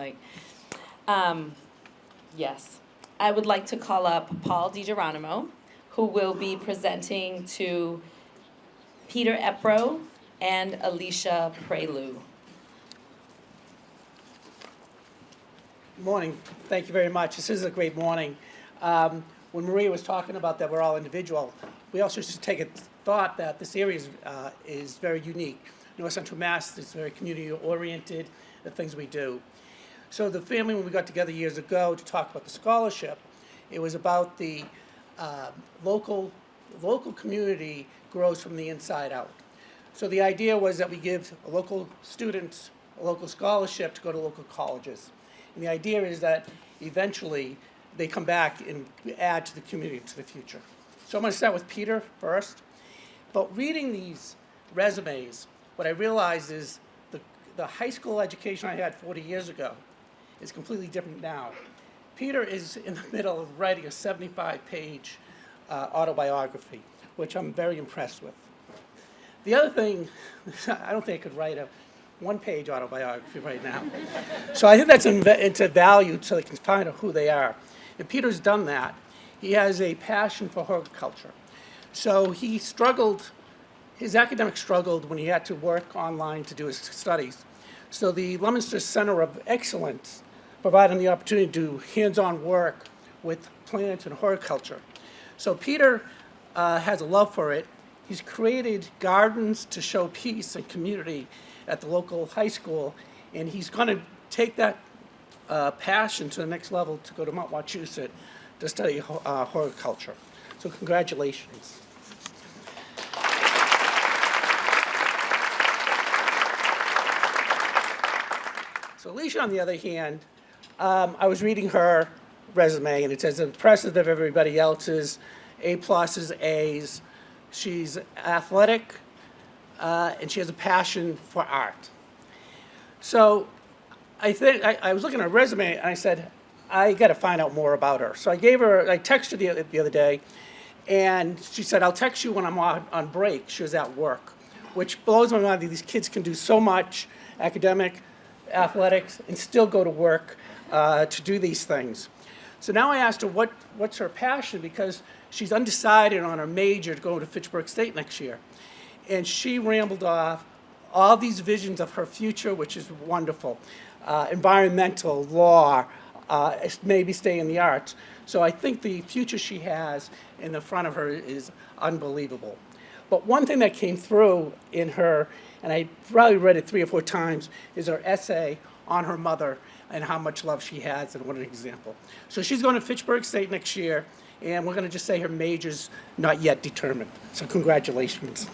Yes. I would like to call up Paul DiGeronimo, who will be presenting to Peter Epro and Alicia Prelu. Morning. Thank you very much. This is a great morning. When Maria was talking about that we're all individual, we also should take a thought that this area is very unique. North Central Mass is very community-oriented, the things we do. So the family, when we got together years ago to talk about the scholarship, it was about the local community grows from the inside out. So the idea was that we give local students a local scholarship to go to local colleges. And the idea is that eventually they come back and add to the community to the future. So I'm going to start with Peter first. But reading these resumes, what I realized is the high school education I had 40 years ago is completely different now. Peter is in the middle of writing a 75-page autobiography, which I'm very impressed with. The other thing, I don't think I could write a one-page autobiography right now. So I think that's into value so they can find out who they are. And Peter's done that. He has a passion for horticulture. So he struggled, his academics struggled when he had to work online to do his studies. So the Leominster Center of Excellence provided him the opportunity to do hands-on work with plants and horticulture. So Peter has a love for it. He's created gardens to show peace and community at the local high school, and he's going to take that passion to the next level to go to Mount Wachusett to study horticulture. So congratulations. So Alicia, on the other hand, I was reading her resume, and it says impressive of everybody else's, A pluses, A's. She's athletic, and she has a passion for art. So I was looking at her resume, and I said, I got to find out more about her. So I texted her the other day, and she said, I'll text you when I'm on break. She was at work, which blows my mind that these kids can do so much academic, athletics, and still go to work to do these things. So now I asked her what's her passion, because she's undecided on her major to go to Fitchburg State next year. And she rambled off all these visions of her future, which is wonderful. Environmental, law, maybe stay in the arts. So I think the future she has in the front of her is unbelievable. But one thing that came through in her, and I probably read it 3 or 4 times, is her essay on her mother and how much love she has, and what an example. So she's going to Fitchburg State next year, and we're going to just say her major's not yet determined. So congratulations.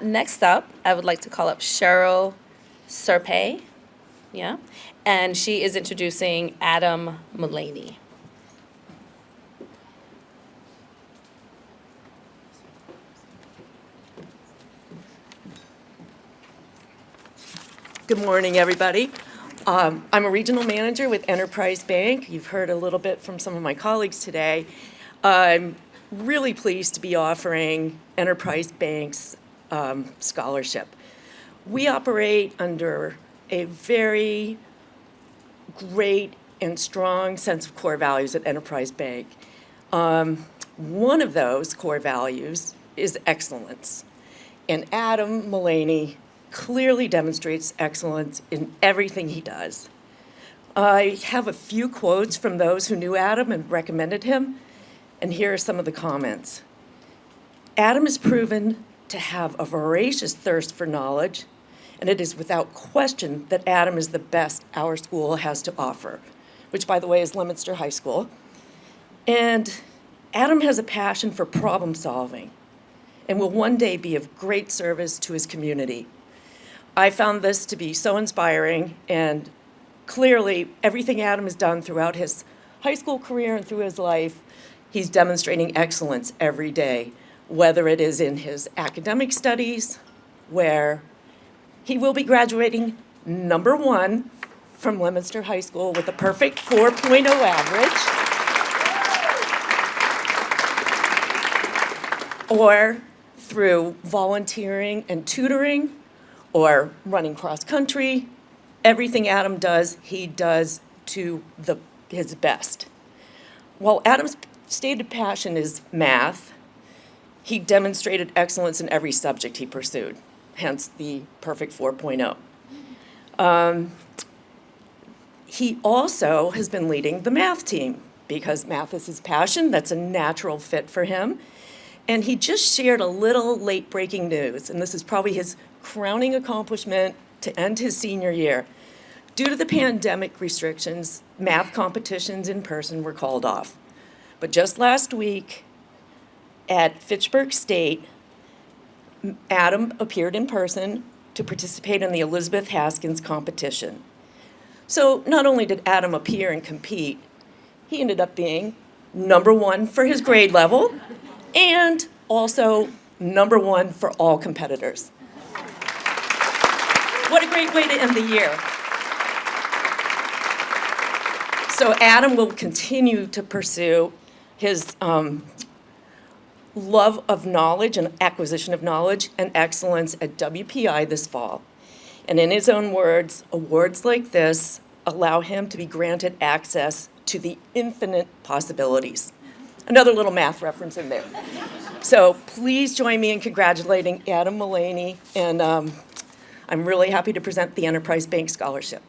Next up, I would like to call up Cheryl Serpay, yeah, and she is introducing Adam Mullaney. Good morning, everybody. I'm a regional manager with Enterprise Bank. You've heard a little bit from some of my colleagues today. I'm really pleased to be offering Enterprise Bank's scholarship. We operate under a very great and strong sense of core values at Enterprise Bank. One of those core values is excellence. And Adam Mullaney clearly demonstrates excellence in everything he does. I have a few quotes from those who knew Adam and recommended him, and here are some of the comments. Adam is proven to have a voracious thirst for knowledge, and it is without question that Adam is the best our school has to offer, which, by the way, is Leominster High School. And Adam has a passion for problem solving and will one day be of great service to his community. I found this to be so inspiring, and clearly everything Adam has done throughout his high school career and through his life, he's demonstrating excellence every day, whether it is in his academic studies, where he will be graduating #1 from Leominster High School with a perfect 4.0 average, or through volunteering and tutoring, or running cross-country. Everything Adam does, he does to his best. While Adam's stated passion is math, he demonstrated excellence in every subject he pursued, hence the perfect 4.0. He also has been leading the math team because math is his passion. That's a natural fit for him. And he just shared a little late-breaking news, and this is probably his crowning accomplishment to end his senior year. Due to the pandemic restrictions, math competitions in person were called off. But just last week, at Fitchburg State, Adam appeared in person to participate in the Elizabeth Haskins competition. So not only did Adam appear and compete, he ended up being #1 for his grade level and also #1 for all competitors. What a great way to end the year. So Adam will continue to pursue his love of knowledge and acquisition of knowledge and excellence at WPI this fall. And in his own words, awards like this allow him to be granted access to the infinite possibilities. Another little math reference in there. So please join me in congratulating Adam Mullaney, and I'm really happy to present the Enterprise Bank Scholarship.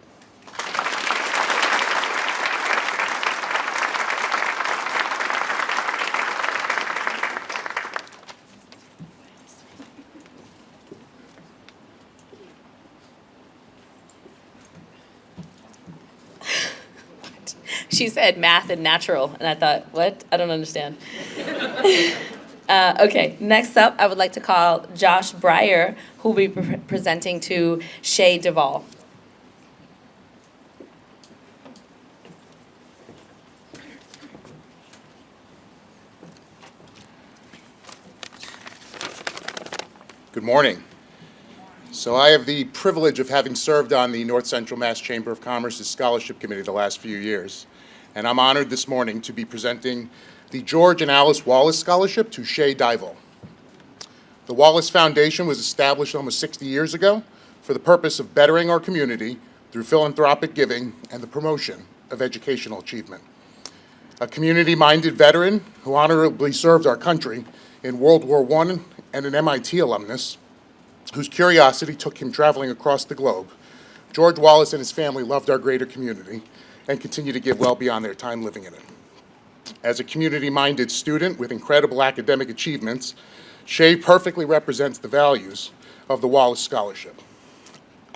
She said math and natural, and I thought, what? I don't understand. Okay, next up, I would like to call Josh Breyer, who will be presenting to Shay Duvall. Good morning. So I have the privilege of having served on the North Central Mass Chamber of Commerce's Scholarship Committee the last few years. And I'm honored this morning to be presenting the George and Alice Wallace Scholarship to Shay Duvall. The Wallace Foundation was established almost 60 years ago for the purpose of bettering our community through philanthropic giving and the promotion of educational achievement. A community-minded veteran who honorably served our country in World War I and an MIT alumnus, whose curiosity took him traveling across the globe, George Wallace and his family loved our greater community and continue to give well beyond their time living in it. As a community-minded student with incredible academic achievements, Shay perfectly represents the values of the Wallace Scholarship.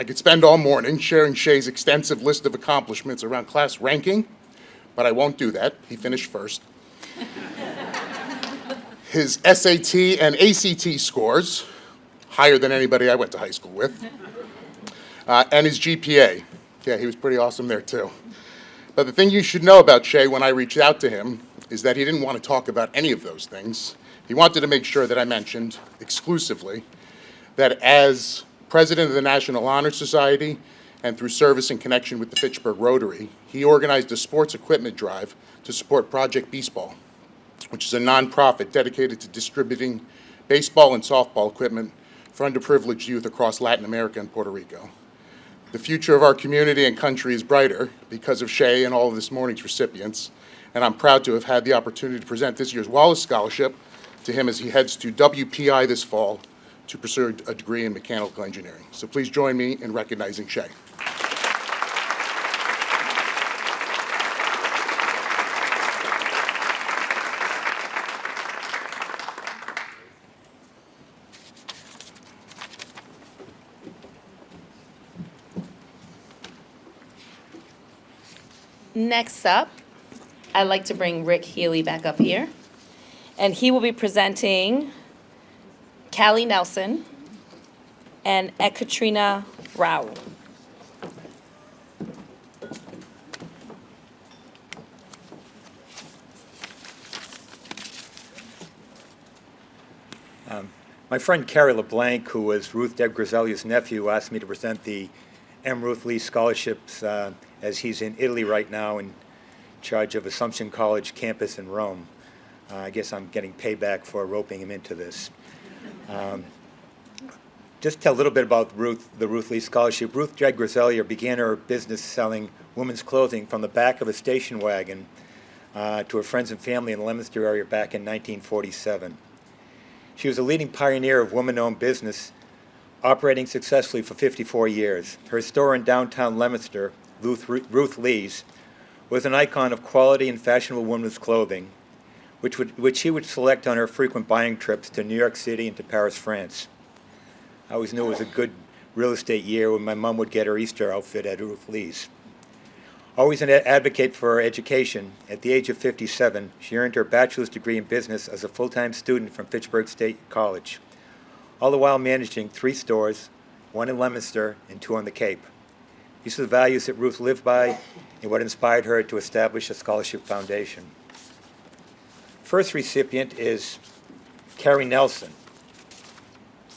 I could spend all morning sharing Shay's extensive list of accomplishments around class ranking, but I won't do that. He finished first. His SAT and ACT scores, higher than anybody I went to high school with, and his GPA. Yeah, he was pretty awesome there too. But the thing you should know about Shay when I reached out to him is that he didn't want to talk about any of those things. He wanted to make sure that I mentioned exclusively that as president of the National Honor Society and through service in connection with the Fitchburg Rotary, he organized a sports equipment drive to support Project Baseball, which is a nonprofit dedicated to distributing baseball and softball equipment for underprivileged youth across Latin America and Puerto Rico. The future of our community and country is brighter because of Shay and all of this morning's recipients, and I'm proud to have had the opportunity to present this year's Wallace Scholarship to him as he heads to WPI this fall to pursue a degree in mechanical engineering. So please join me in recognizing Shay. Next up, I'd like to bring Rick Healy back up here. And he will be presenting Callie Nelson and Ekaterina Rao. My friend Carrie LeBlanc, who was Ruth Deb Griselia's nephew, asked me to present the M. Ruth Lee Scholarships as he's in Italy right now in charge of Assumption College campus in Rome. I guess I'm getting payback for roping him into this. Just tell a little bit about the Ruth Lee Scholarship. Ruth Deb Griselia began her business selling women's clothing from the back of a station wagon to her friends and family in the Leominster area back in 1947. She was a leading pioneer of woman-owned business, operating successfully for 54 years. Her store in downtown Leominster, Ruth Lee's, was an icon of quality and fashionable women's clothing, which she would select on her frequent buying trips to New York City and to Paris, France. I always knew it was a good real estate year when my mom would get her Easter outfit at Ruth Lee's. Always an advocate for education, at the age of 57, she earned her bachelor's degree in business as a full-time student from Fitchburg State College, all the while managing 3 stores, 1 in Leominster and 2 on the Cape. These are the values that Ruth lived by and what inspired her to establish a scholarship foundation. First recipient is Carrie Nelson.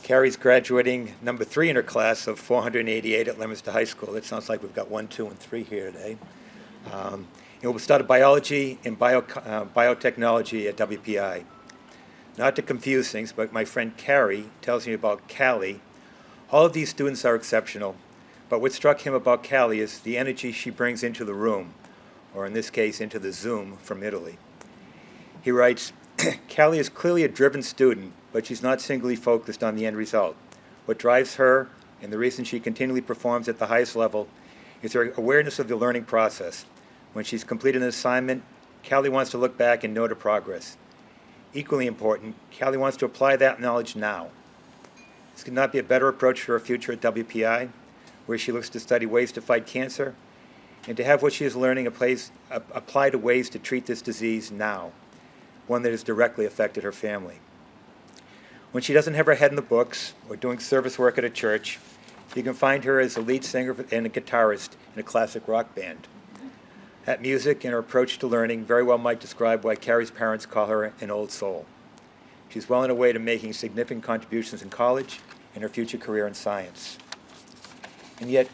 Carrie's graduating number 3 in her class of 488 at Leominster High School. It sounds like we've got 1, 2, and 3 here today. And we started biology and biotechnology at WPI. Not to confuse things, but my friend Carrie tells me about Callie. All of these students are exceptional, but what struck him about Callie is the energy she brings into the room, or in this case, into the Zoom from Italy. He writes, Callie is clearly a driven student, but she's not singly focused on the end result. What drives her, and the reason she continually performs at the highest level, is her awareness of the learning process. When she's completed an assignment, Callie wants to look back and note her progress. Equally important, Callie wants to apply that knowledge now. This could not be a better approach for her future at WPI, where she looks to study ways to fight cancer and to have what she is learning apply to ways to treat this disease now, one that has directly affected her family. When she doesn't have her head in the books or doing service work at a church, you can find her as a lead singer and a guitarist in a classic rock band. That music and her approach to learning very well might describe why Carrie's parents call her an old soul. She's well on her way to making significant contributions in college and her future career in science. And yet,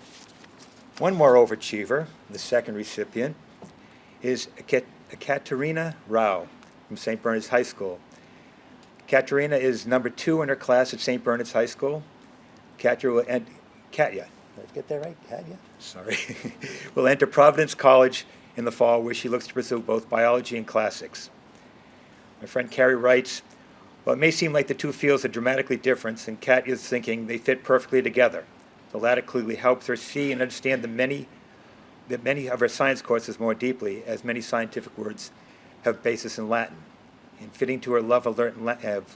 one more overachiever, the second recipient, is Katerina Rao from St. Bernard's High School. Katerina is number 2 in her class at St. Bernard's High School. Katya, did I get that right? Katya? Sorry. Will enter Providence College in the fall, where she looks to pursue both biology and classics. My friend Carrie writes, well, it may seem like the two fields are dramatically different, and Katya's thinking they fit perfectly together. The latter clearly helps her see and understand that many of her science courses more deeply, as many scientific words have basis in Latin. In fitting to her love of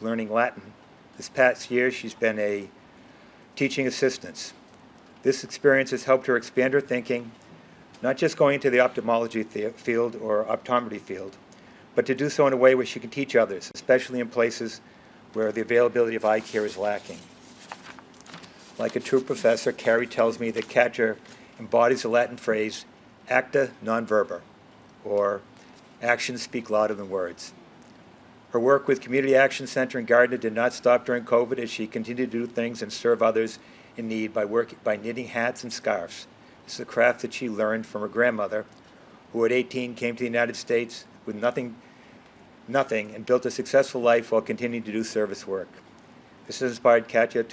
learning Latin, this past year she's been a teaching assistant. This experience has helped her expand her thinking, not just going into the ophthalmology field or optometry field, but to do so in a way where she can teach others, especially in places where the availability of eye care is lacking. Like a true professor, Carrie tells me that Katya embodies the Latin phrase, acta non verba, or actions speak louder than words. Her work with Community Action Center in Gardner did not stop during COVID, as she continued to do things and serve others in need by knitting hats and scarves. This is a craft that she learned from her grandmother, who at 18 came to the United States with nothing, and built a successful life while continuing to do service work. This has inspired Katya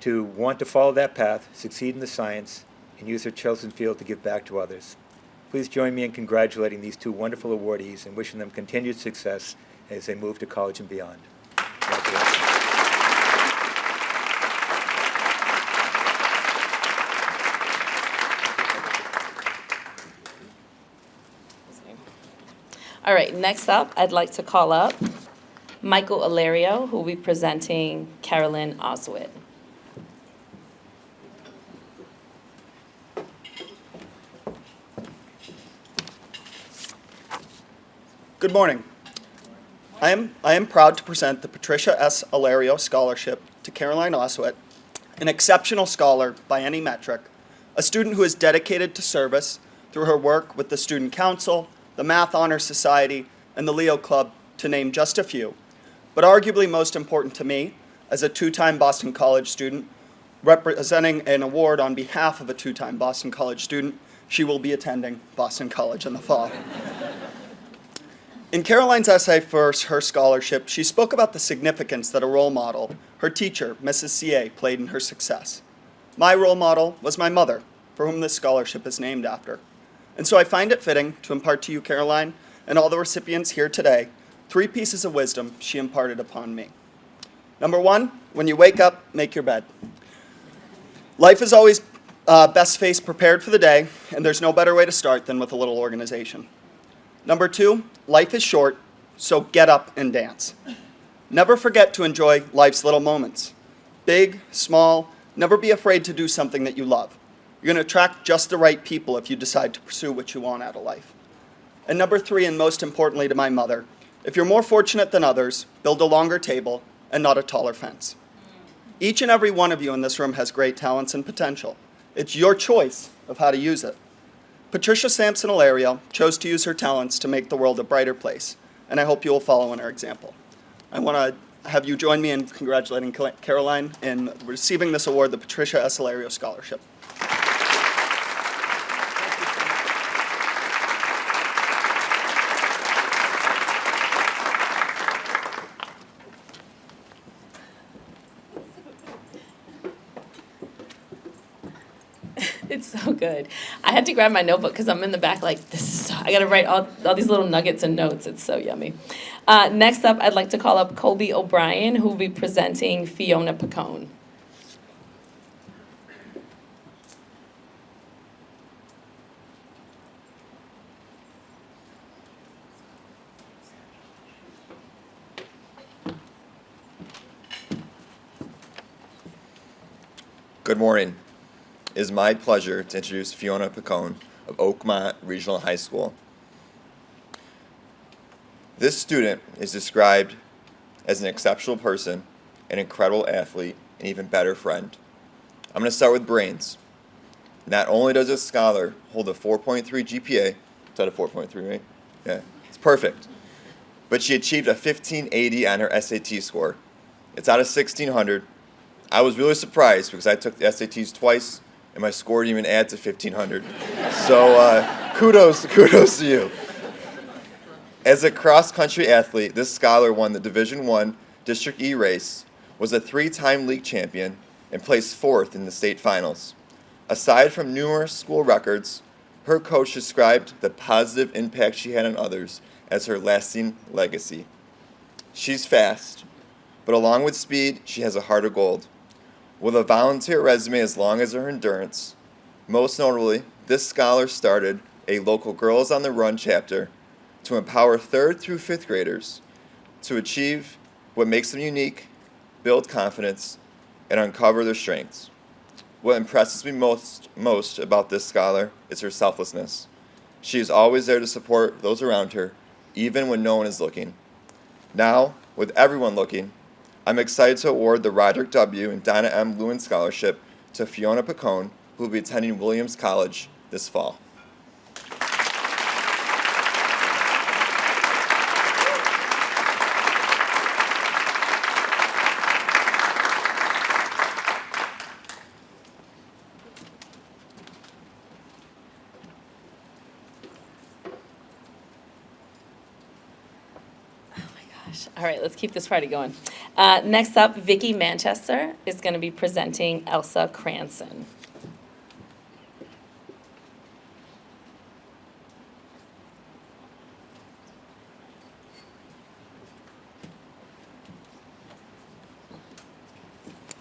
to want to follow that path, succeed in the science, and use her chosen field to give back to others. Please join me in congratulating these two wonderful awardees and wishing them continued success as they move to college and beyond. Congratulations. All right, next up, I'd like to call up Michael Alario, who will be presenting Carolyn Oswit. Good morning. I am proud to present the Patricia S. Alario Scholarship to Caroline Oswit, an exceptional scholar by any metric, a student who is dedicated to service through her work with the Student Council, the Math Honor Society, and the Leo Club, to name just a few. But arguably most important to me, as a 2-time Boston College student, representing an award on behalf of a 2-time Boston College student, she will be attending Boston College in the fall. In Caroline's essay for her scholarship, she spoke about the significance that a role model, her teacher, Mrs. C.A., played in her success. My role model was my mother, for whom this scholarship is named after. And so I find it fitting to impart to you, Caroline, and all the recipients here today, 3 pieces of wisdom she imparted upon me. Number 1, when you wake up, make your bed. Life is always best face prepared for the day, and there's no better way to start than with a little organization. Number 2, life is short, so get up and dance. Never forget to enjoy life's little moments. Big, small, never be afraid to do something that you love. You're going to attract just the right people if you decide to pursue what you want out of life. And number 3, and most importantly to my mother, if you're more fortunate than others, build a longer table and not a taller fence. Each and every one of you in this room has great talents and potential. It's your choice of how to use it. Patricia Sampson Alario chose to use her talents to make the world a brighter place, and I hope you will follow in her example. I want to have you join me in congratulating Caroline in receiving this award, the Patricia S. Alario Scholarship. It's so good. I had to grab my notebook because I'm in the back like, this is I got to write all these little nuggets and notes. It's so yummy. Next up, I'd like to call up Colby O'Brien, who will be presenting Fiona Picone. Good morning. It is my pleasure to introduce Fiona Picone of Oakmont Regional High School. This student is described as an exceptional person, an incredible athlete, and even better friend. I'm going to start with brains. Not only does this scholar hold a 4.3 GPA, is that a 4.3, right? Yeah, it's perfect. But she achieved a 1580 on her SAT score. It's out of 1600. I was really surprised because I took the SATs twice and my score didn't even add to 1500. So kudos to you. As a cross-country athlete, this scholar won the Division I District E race, was a 3-time league champion, and placed 4th in the state finals. Aside from numerous school records, her coach described the positive impact she had on others as her lasting legacy. She's fast, but along with speed, she has a heart of gold. With a volunteer resume as long as her endurance, most notably, this scholar started a local Girls on the Run chapter to empower 3rd through 5th graders to achieve what makes them unique, build confidence, and uncover their strengths. What impresses me most about this scholar is her selflessness. She is always there to support those around her, even when no one is looking. Now, with everyone looking, I'm excited to award the Roderick W. and Donna M. Lewin Scholarship to Fiona Picone, who will be attending Williams College this fall. All right, let's keep this party going. Next up, Vicki Manchester is going to be presenting Elsa Cranston.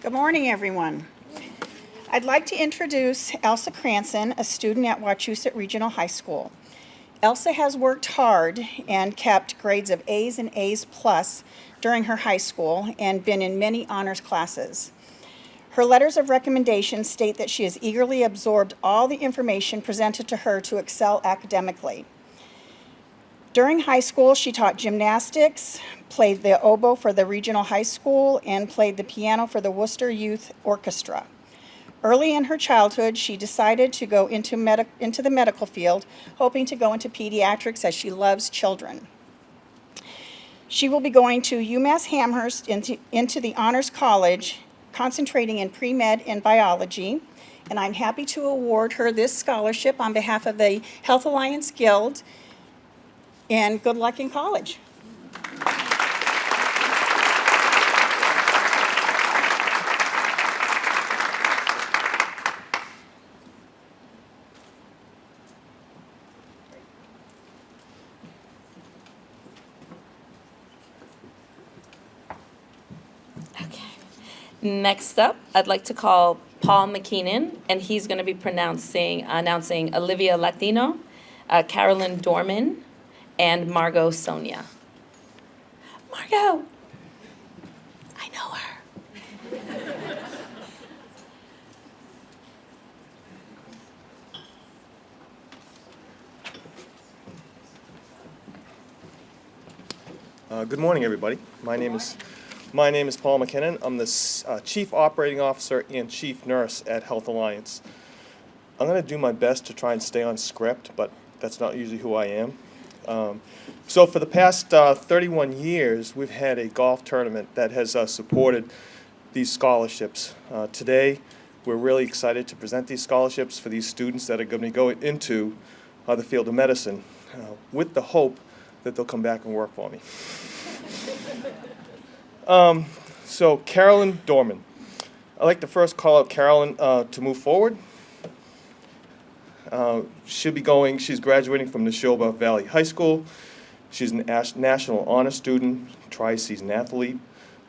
Good morning, everyone. I'd like to introduce Elsa Cranston, a student at Wachusett Regional High School. Elsa has worked hard and kept grades of A's and A's plus during her high school and been in many honors classes. Her letters of recommendation state that she has eagerly absorbed all the information presented to her to excel academically. During high school, she taught gymnastics, played the oboe for the regional high school, and played the piano for the Worcester Youth Orchestra. Early in her childhood, she decided to go into the medical field, hoping to go into pediatrics as she loves children. She will be going to UMass Amherst into the Honors College, concentrating in pre-med and biology, and I'm happy to award her this scholarship on behalf of the Health Alliance Guild, and good luck in college. Next up, I'd like to call Paul McKeenan, and he's going to be announcing Olivia Latino, Carolyn Dorman, and Margot Sonia. Margot! I know her. Good morning, everybody. My name is Paul McKinnon. I'm the Chief Operating Officer and Chief Nurse at Health Alliance. I'm going to do my best to try and stay on script, but that's not usually who I am. So for the past 31 years, we've had a golf tournament that has supported these scholarships. Today, we're really excited to present these scholarships for these students that are going to go into the field of medicine with the hope that they'll come back and work for me. So Carolyn Dorman. I'd like to first call out Carolyn to move forward. She's graduating from Neshoba Valley High School. She's a National Honor Student, tri-season athlete,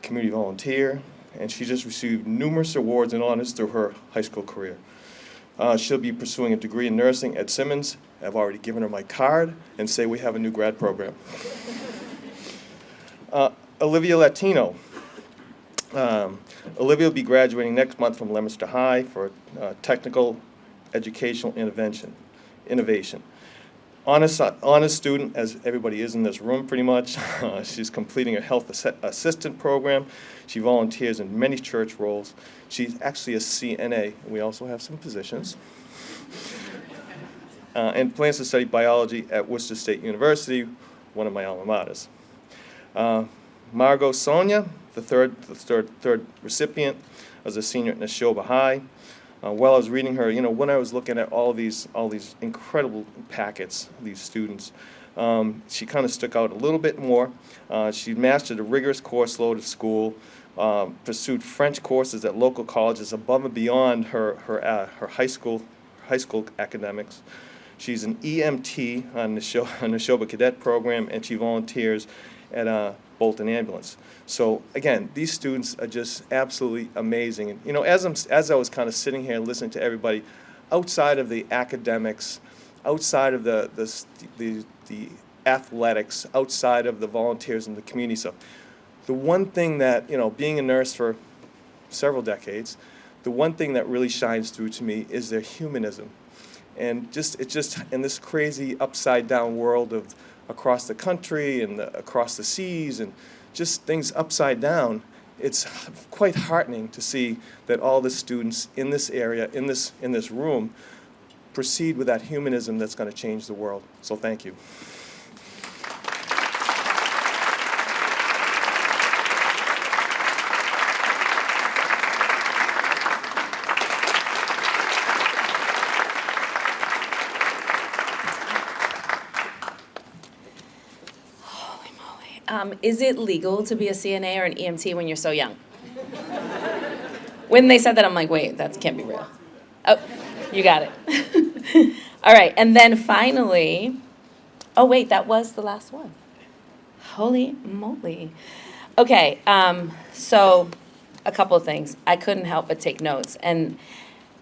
community volunteer, and she just received numerous awards and honors through her high school career. She'll be pursuing a degree in nursing at Simmons. I've already given her my card and say we have a new grad program. Olivia Latino. Olivia will be graduating next month from Leominster High for technical educational innovation. Honest student, as everybody is in this room pretty much. She's completing a health assistant program. She volunteers in many church roles. She's actually a CNA. We also have some positions. And plans to study biology at Worcester State University, one of my alma maters. Margot Sonia, the third recipient, as a senior at Neshoba High. While I was reading her, when I was looking at all these incredible packets, these students, she kind of stuck out a little bit more. She mastered a rigorous course load at school, pursued French courses at local colleges above and beyond her high school academics. She's an EMT on the Neshoba Cadet Program, and she volunteers at Bolton Ambulance. So again, these students are just absolutely amazing. And as I was kind of sitting here listening to everybody, outside of the academics, outside of the athletics, outside of the volunteers and the community stuff, the one thing that, being a nurse for several decades, the one thing that really shines through to me is their humanism. And it's just in this crazy upside down world of across the country and across the seas and just things upside down, it's quite heartening to see that all the students in this area, in this room, proceed with that humanism that's going to change the world. So thank you. Is it legal to be a CNA or an EMT when you're so young? When they said that, I'm like, wait, that can't be real. Oh, you got it. All right, and then finally, oh wait, that was the last one. Holy moly. Okay, so a couple of things. I couldn't help but take notes, and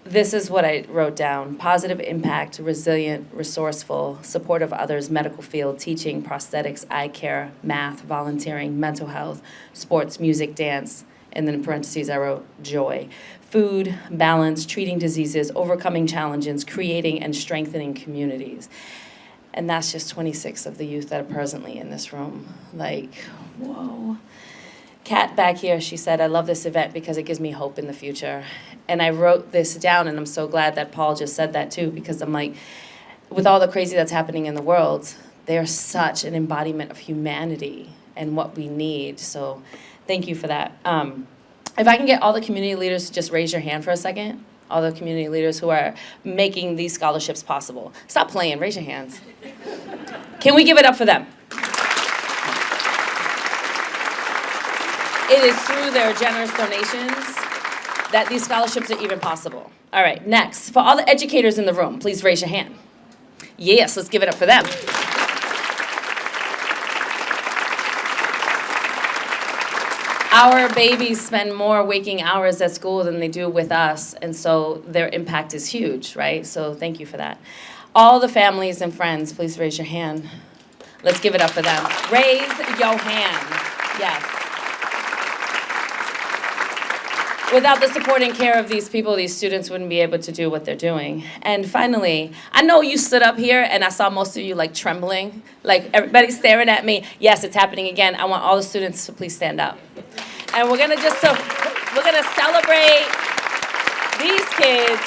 this is what I wrote down: positive impact, resilient, resourceful, support of others, medical field, teaching, prosthetics, eye care, math, volunteering, mental health, sports, music, dance, and then in parentheses I wrote joy. Food, balance, treating diseases, overcoming challenges, creating and strengthening communities. And that's just 26 of the youth that are presently in this room. Like, whoa. Kat back here, she said, I love this event because it gives me hope in the future. And I wrote this down, and I'm so glad that Paul just said that too, because I'm like, with all the crazy that's happening in the world, they're such an embodiment of humanity and what we need. So thank you for that. If I can get all the community leaders to just raise your hand for a second, all the community leaders who are making these scholarships possible. Stop playing, raise your hands. Can we give it up for them? It is through their generous donations that these scholarships are even possible. All right, next, for all the educators in the room, please raise your hand. Yes, let's give it up for them. Our babies spend more waking hours at school than they do with us, and so their impact is huge, right? So thank you for that. All the families and friends, please raise your hand. Let's give it up for them. Raise your hand. Yes. Without the support and care of these people, these students wouldn't be able to do what they're doing. And finally, I know you stood up here and I saw most of you like trembling, like everybody's staring at me. Yes, it's happening again. I want all the students to please stand up. And we're gonna celebrate these kids.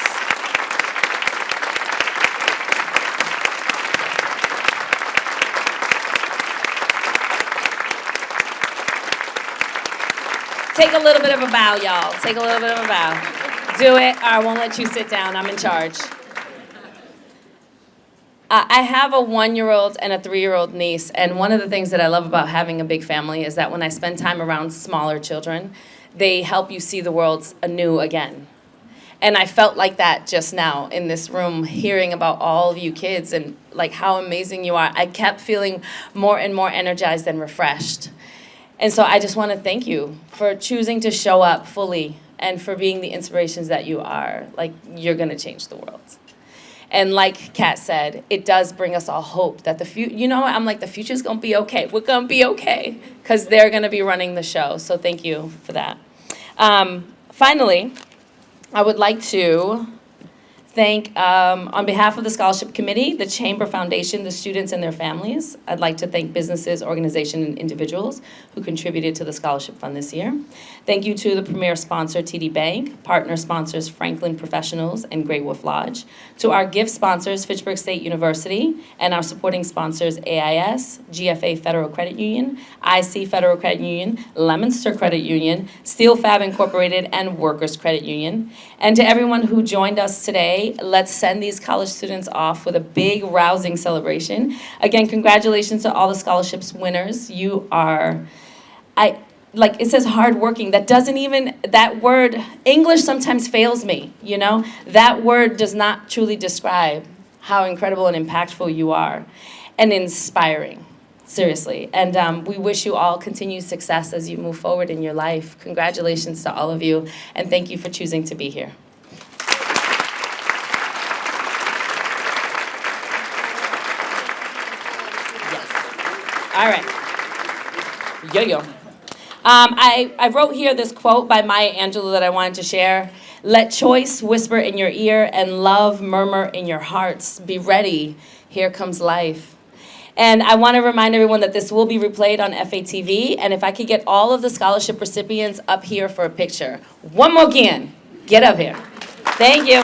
Take a little bit of a bow, y'all. Take a little bit of a bow. Do it, or I won't let you sit down. I'm in charge. I have a 1-year-old and a 3-year-old niece, and one of the things that I love about having a big family is that when I spend time around smaller children, they help you see the world anew again. And I felt like that just now in this room, hearing about all of you kids and like how amazing you are. I kept feeling more and more energized and refreshed. And so I just want to thank you for choosing to show up fully and for being the inspirations that you are. Like, you're going to change the world. And like Kat said, it does bring us all hope that the future, you know, I'm like, the future's going to be okay. We're going to be okay because they're going to be running the show. So thank you for that. Finally, I would like to thank, on behalf of the Scholarship Committee, the Chamber Foundation, the students and their families. I'd like to thank businesses, organizations, and individuals who contributed to the Scholarship Fund this year. Thank you to the premier sponsor, TD Bank, partner sponsors, Franklin Professionals and Great Wolf Lodge, to our gift sponsors, Fitchburg State University, and our supporting sponsors, AIS, GFA Federal Credit Union, IC Federal Credit Union, Leominster Credit Union, Steel Fab Incorporated, and Workers Credit Union. And to everyone who joined us today, let's send these college students off with a big, rousing celebration. Again, congratulations to all the scholarships winners. You are, like it says hardworking. That doesn't even, that word, English sometimes fails me, you know? That word does not truly describe how incredible and impactful you are and inspiring, seriously. And we wish you all continued success as you move forward in your life. Congratulations to all of you, and thank you for choosing to be here. All right. Yo-yo. I wrote here this quote by Maya Angelou that I wanted to share. Let choice whisper in your ear and love murmur in your hearts. Be ready. Here comes life. And I want to remind everyone that this will be replayed on FATV. And if I could get all of the scholarship recipients up here for a picture. One more again. Get up here. Thank you.